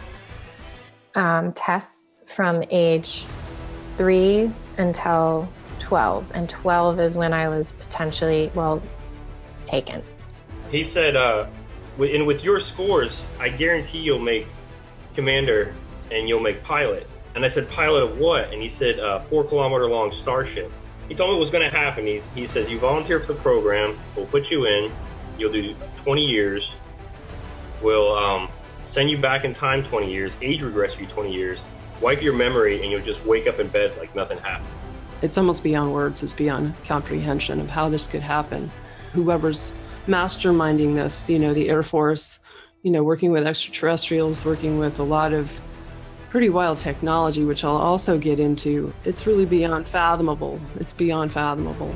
tests from age 3 until 12. And 12 is when I was potentially, taken. He said, with your scores, I guarantee you'll make commander and you'll make pilot. And I said, pilot of what? And he said, 4-kilometer long Starship. He told me what was going to happen. He says, you volunteer for the program, we'll put you in, you'll do 20 years, we'll send you back in time 20 years, age regress you 20 years, wipe your memory, and you'll just wake up in bed like nothing happened. It's almost beyond words. It's beyond comprehension of how this could happen. Whoever's masterminding this, the Air Force, working with extraterrestrials, working with a lot of pretty wild technology, which I'll also get into, it's really beyond fathomable. It's beyond fathomable.